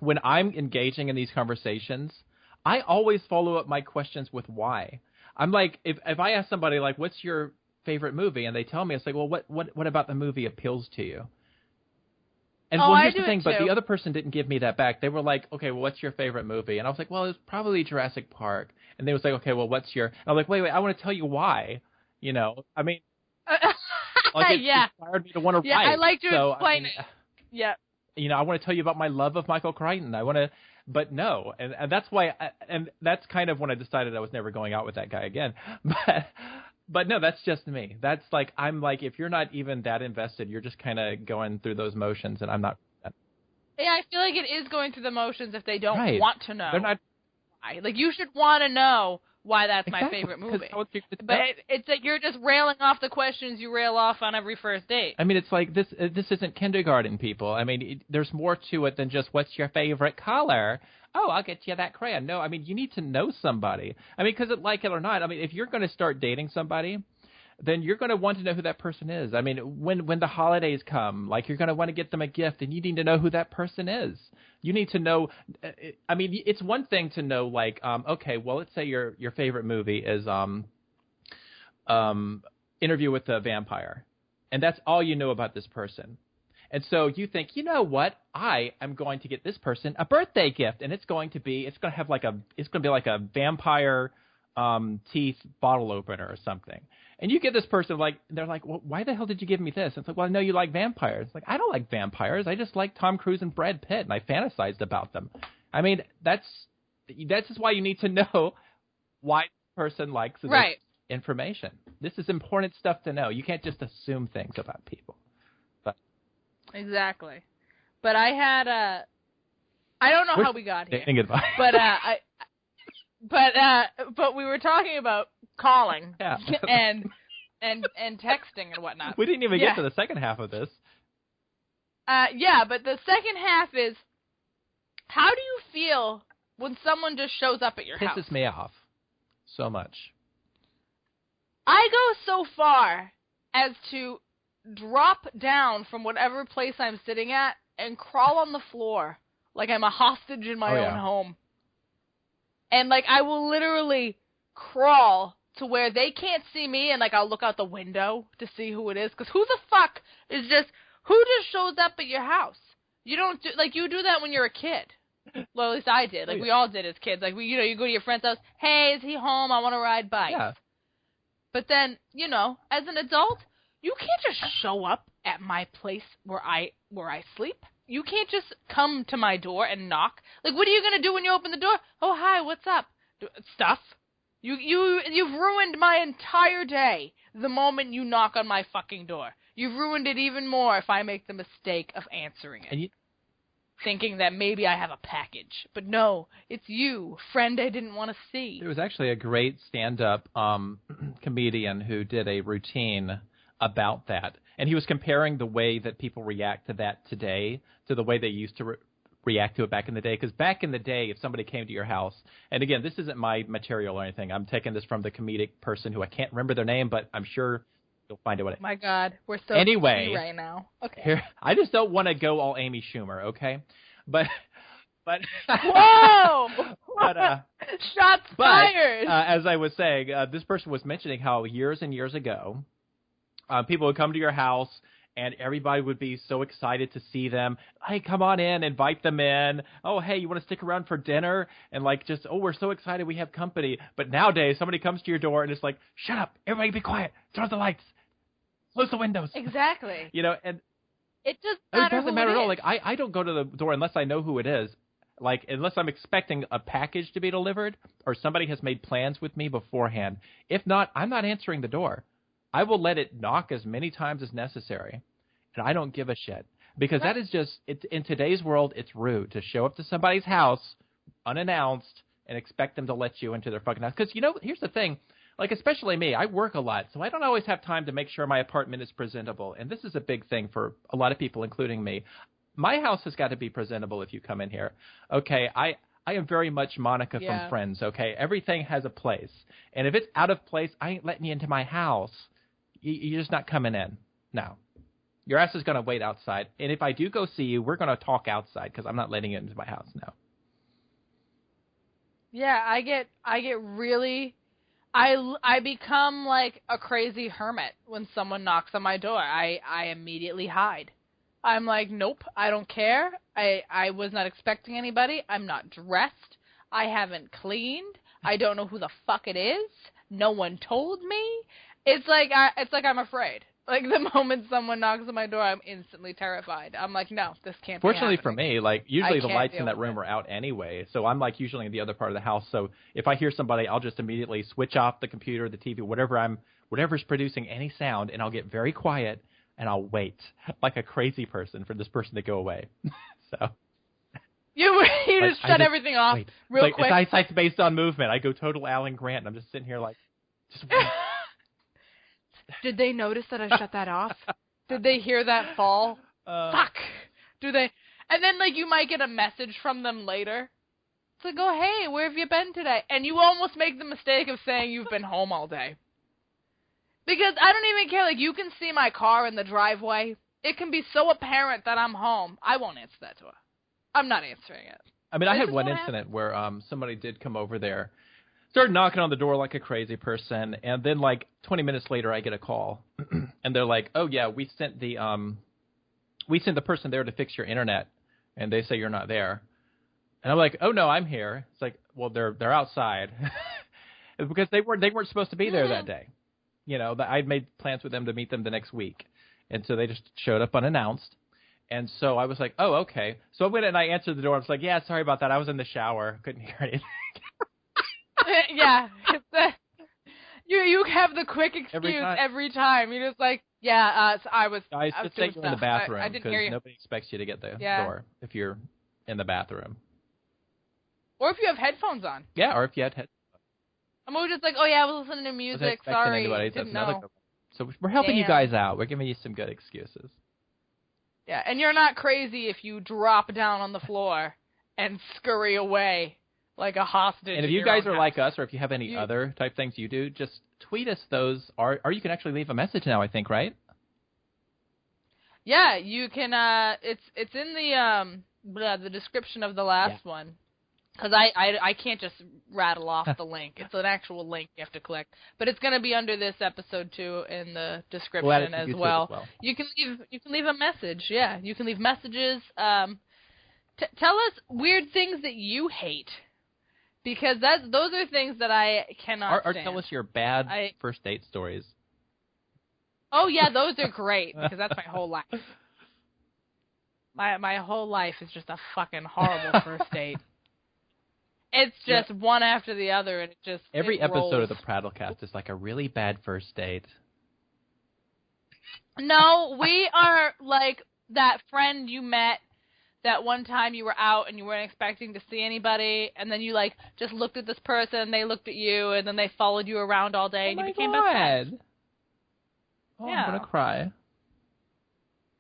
when I'm engaging in these conversations, I always follow up my questions with why. I'm like, if I ask somebody, like, what's your favorite movie? And they tell me, it's like, well, what about the movie appeals to you? And Oh, well, I here's do the thing, it but too. the other person didn't give me that back. They were like, okay, well, what's your favorite movie? And I was like, well, it was probably Jurassic Park. And they was like, okay, well, what's your... And I was like, wait, I want to tell you why. You know, I mean, like it Yeah. inspired me to want to Yeah, write. I like to so, explain I mean, it. Yeah. you know, I want to tell you about my love of Michael Crichton. I want to, but no, and that's why, and that's kind of when I decided I was never going out with that guy again. But no, that's just me. That's like, I'm like, if you're not even that invested, you're just kind of going through those motions, and I'm not. Yeah, I feel like it is going through the motions if they don't Right. want to know. They're not. Why. Like, you should want to know why that's my Exactly, favorite 'cause movie. how would you- But it's like you're just railing off the questions you rail off on every first date. I mean, it's like this isn't kindergarten, people. I mean, there's more to it than just what's your favorite color. Oh, I'll get you that crayon. No, I mean, you need to know somebody. I mean, because like it or not, I mean, if you're going to start dating somebody, then you're going to want to know who that person is. I mean, when the holidays come, like you're going to want to get them a gift, and you need to know who that person is. You need to know. I mean, it's one thing to know, like, okay, well, let's say your favorite movie is Interview with the Vampire, and that's all you know about this person. And so you think, you know what? I am going to get this person a birthday gift, and it's going to be like a vampire teeth bottle opener or something. And you get this person, like, they're like, well, why the hell did you give me this? It's like, well, I know you like vampires. It's like, I don't like vampires. I just like Tom Cruise and Brad Pitt, and I fantasized about them. I mean, that's just why you need to know why the person likes this information. This is important stuff to know. You can't just assume things about people. But Exactly. But I had I don't know how we got here. Advice. But but we were talking about calling and texting and whatnot. We didn't even get to the second half of this. Yeah, but the second half is, how do you feel when someone just shows up at your house? Pisses me off so much. I go so far as to drop down from whatever place I'm sitting at and crawl on the floor like I'm a hostage in my own home. And, like, I will literally crawl to where they can't see me, and, like, I'll look out the window to see who it is. Because who the fuck who just shows up at your house? You don't do, like, you do that when you're a kid. Well, at least I did. Like, we all did as kids. Like, you go to your friend's house, hey, is he home? I want to ride bikes. Yeah. But then, as an adult, you can't just show up at my place where I sleep. You can't just come to my door and knock. Like, what are you going to do when you open the door? Oh, hi, what's up? Stuff. You've ruined my entire day the moment you knock on my fucking door. You've ruined it even more if I make the mistake of answering it. Thinking that maybe I have a package. But no, it's you, friend I didn't want to see. There was actually a great stand-up comedian who did a routine about that. And he was comparing the way that people react to that today to the way they used to react to it back in the day. Because back in the day, if somebody came to your house, and again, this isn't my material or anything. I'm taking this from the comedic person who I can't remember their name, but I'm sure you'll find it. My God, we're so anyway right now. Okay. Here, I just don't want to go all Amy Schumer, okay? But whoa! But shots fired. As I was saying, this person was mentioning how years and years ago, people would come to your house and everybody would be so excited to see them. Hey, come on in, invite them in. Oh, hey, you want to stick around for dinner? And like just, oh, we're so excited we have company. But nowadays, somebody comes to your door and it's like, shut up, everybody be quiet, turn off the lights, close the windows. Exactly. And it doesn't matter at all. Like I don't go to the door unless I know who it is. Like, unless I'm expecting a package to be delivered or somebody has made plans with me beforehand. If not, I'm not answering the door. I will let it knock as many times as necessary, and I don't give a shit. Because that is just, in today's world, it's rude to show up to somebody's house unannounced and expect them to let you into their fucking house. Because, here's the thing. Like, especially me, I work a lot, so I don't always have time to make sure my apartment is presentable. And this is a big thing for a lot of people, including me. My house has got to be presentable if you come in here. Okay, I am very much Monica from Friends, okay? Everything has a place. And if it's out of place, I ain't letting you into my house. You're just not coming in. No. Your ass is going to wait outside. And if I do go see you, we're going to talk outside because I'm not letting you into my house, no. Yeah, I get really... I become like a crazy hermit when someone knocks on my door. I immediately hide. I'm like, nope, I don't care. I was not expecting anybody. I'm not dressed. I haven't cleaned. I don't know who the fuck it is. No one told me. It's like I'm afraid. Like, the moment someone knocks on my door, I'm instantly terrified. I'm like, no, this can't be Fortunately happening. for me, like, usually the lights in that deal with room are out anyway, so I'm, like, usually in the other part of the house. So if I hear somebody, I'll just immediately switch off the computer, the TV, whatever's producing any sound, and I'll get very quiet, and I'll wait like a crazy person for this person to go away. So You just shut everything off real quick. It's eyesight's based on movement. I go total Alan Grant, and I'm just sitting here like, just wait. Did they notice that I shut that off? Did they hear that fall? Fuck. Do they? And then, like, you might get a message from them later. It's like, oh, hey, where have you been today? And you almost make the mistake of saying you've been home all day. Because I don't even care. Like, you can see my car in the driveway. It can be so apparent that I'm home. I won't answer that door. I'm not answering it. I mean, I had one incident where somebody did come over there, started knocking on the door like a crazy person, and then like 20 minutes later I get a call, and they're like, "Oh yeah, we sent the person there to fix your internet, and they say you're not there." And I'm like, "Oh no, I'm here." It's like, "Well, they're outside," because they weren't supposed to be there that day. You know, I'd made plans with them to meet them the next week, and so they just showed up unannounced. And so I was like, "Oh, okay." So I went and I answered the door. I was like, "Yeah, sorry about that. I was in the shower, couldn't hear anything." Yeah. You have the quick excuse every time. You're just like, yeah, I was just say you're in the bathroom, I didn't hear you. Nobody expects you to get the door if you're in the bathroom. Or if you have headphones on. Yeah, or if you had headphones. I'm always just like, oh yeah, I was listening to music. Sorry, didn't know. So we're helping you guys out. We're giving you some good excuses. Yeah, and you're not crazy if you drop down on the floor and scurry away like a hostage. And if you guys are like us, or if you have any other type things you do, just tweet us those, or you can actually leave a message now, I think, right? Yeah, you can. It's in the description of the last one. Because I can't just rattle off the link. It's an actual link you have to click. But it's going to be under this episode, too, in the description as well. You can leave a message. Yeah, you can leave messages. Tell us weird things that you hate. Because those are things that I cannot stand. Or tell us your bad first date stories. Oh, yeah, those are great. Because that's my whole life. My whole life is just a fucking horrible first date. It's just one after the other, and every episode of the Prattlecast is like a really bad first date. No, we are like that friend you met that one time you were out and you weren't expecting to see anybody, and then you like just looked at this person, they looked at you, and then they followed you around all day, and you became best friends. Oh, yeah. I'm gonna cry.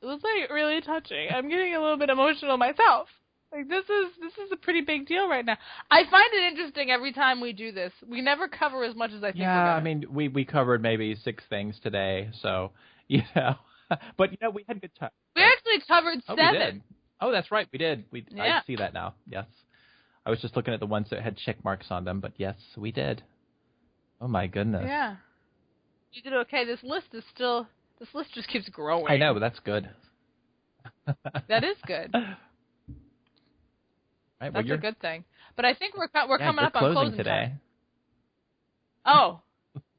It was like really touching. I'm getting a little bit emotional myself. Like, this is a pretty big deal right now. I find it interesting every time we do this. We never cover as much as I think we're gonna. I mean, we covered maybe 6 things today, so, But, we had good time. We actually covered 7. We did. Oh, that's right, we did. I see that now, yes. I was just looking at the ones that had check marks on them, but yes, we did. Oh, my goodness. Yeah. You did okay. This list just keeps growing. I know, but that's good. That is good. Right, that's a good thing. But I think we're coming up on closing today. Time. Oh,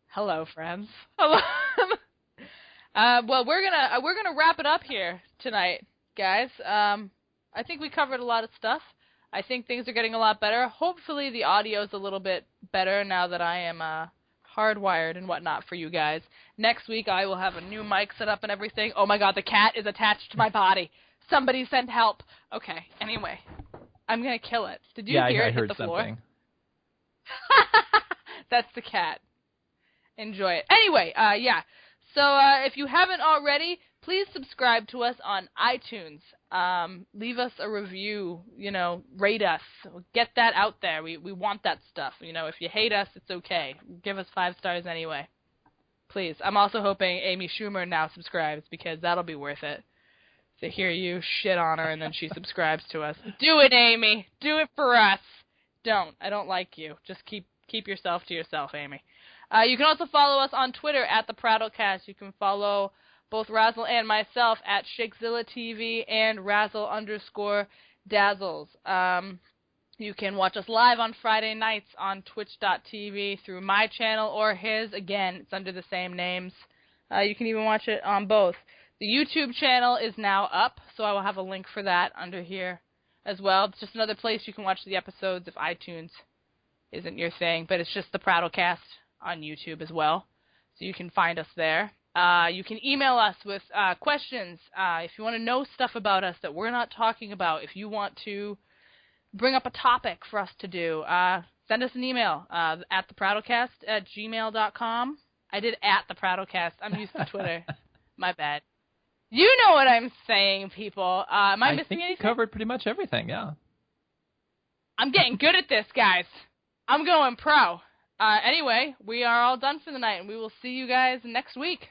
hello, friends. Hello. Well, we're gonna wrap it up here tonight, guys. I think we covered a lot of stuff. I think things are getting a lot better. Hopefully, the audio's a little bit better now that I am hardwired and whatnot for you guys. Next week, I will have a new mic set up and everything. Oh my God, the cat is attached to my body. Somebody send help. Okay. Anyway. I'm going to kill it. Did you hear it hit the floor? Something. That's the cat. Enjoy it. Anyway, So if you haven't already, please subscribe to us on iTunes. Leave us a review, rate us. Get that out there. We want that stuff. If you hate us, it's okay. Give us 5 stars anyway. Please. I'm also hoping Amy Schumer now subscribes because that'll be worth it. To hear you shit on her and then she subscribes to us. Do it, Amy. Do it for us. Don't. I don't like you. Just keep yourself to yourself, Amy. You can also follow us on Twitter at the Prattlecast. You can follow both Razzle and myself at Shakezilla TV and Razzle_Dazzles. You can watch us live on Friday nights on twitch.tv through my channel or his. Again, it's under the same names. You can even watch it on both. The YouTube channel is now up, so I will have a link for that under here as well. It's just another place you can watch the episodes if iTunes isn't your thing, but it's just the Prattlecast on YouTube as well, so you can find us there. You can email us with questions if you want to know stuff about us that we're not talking about. If you want to bring up a topic for us to do, send us an email at theprattlecast@gmail.com. I did at theprattlecast. I'm used to Twitter. My bad. You know what I'm saying, people. Am I missing anything? You covered pretty much everything, yeah. I'm getting good at this, guys. I'm going pro. Anyway, we are all done for the night, and we will see you guys next week.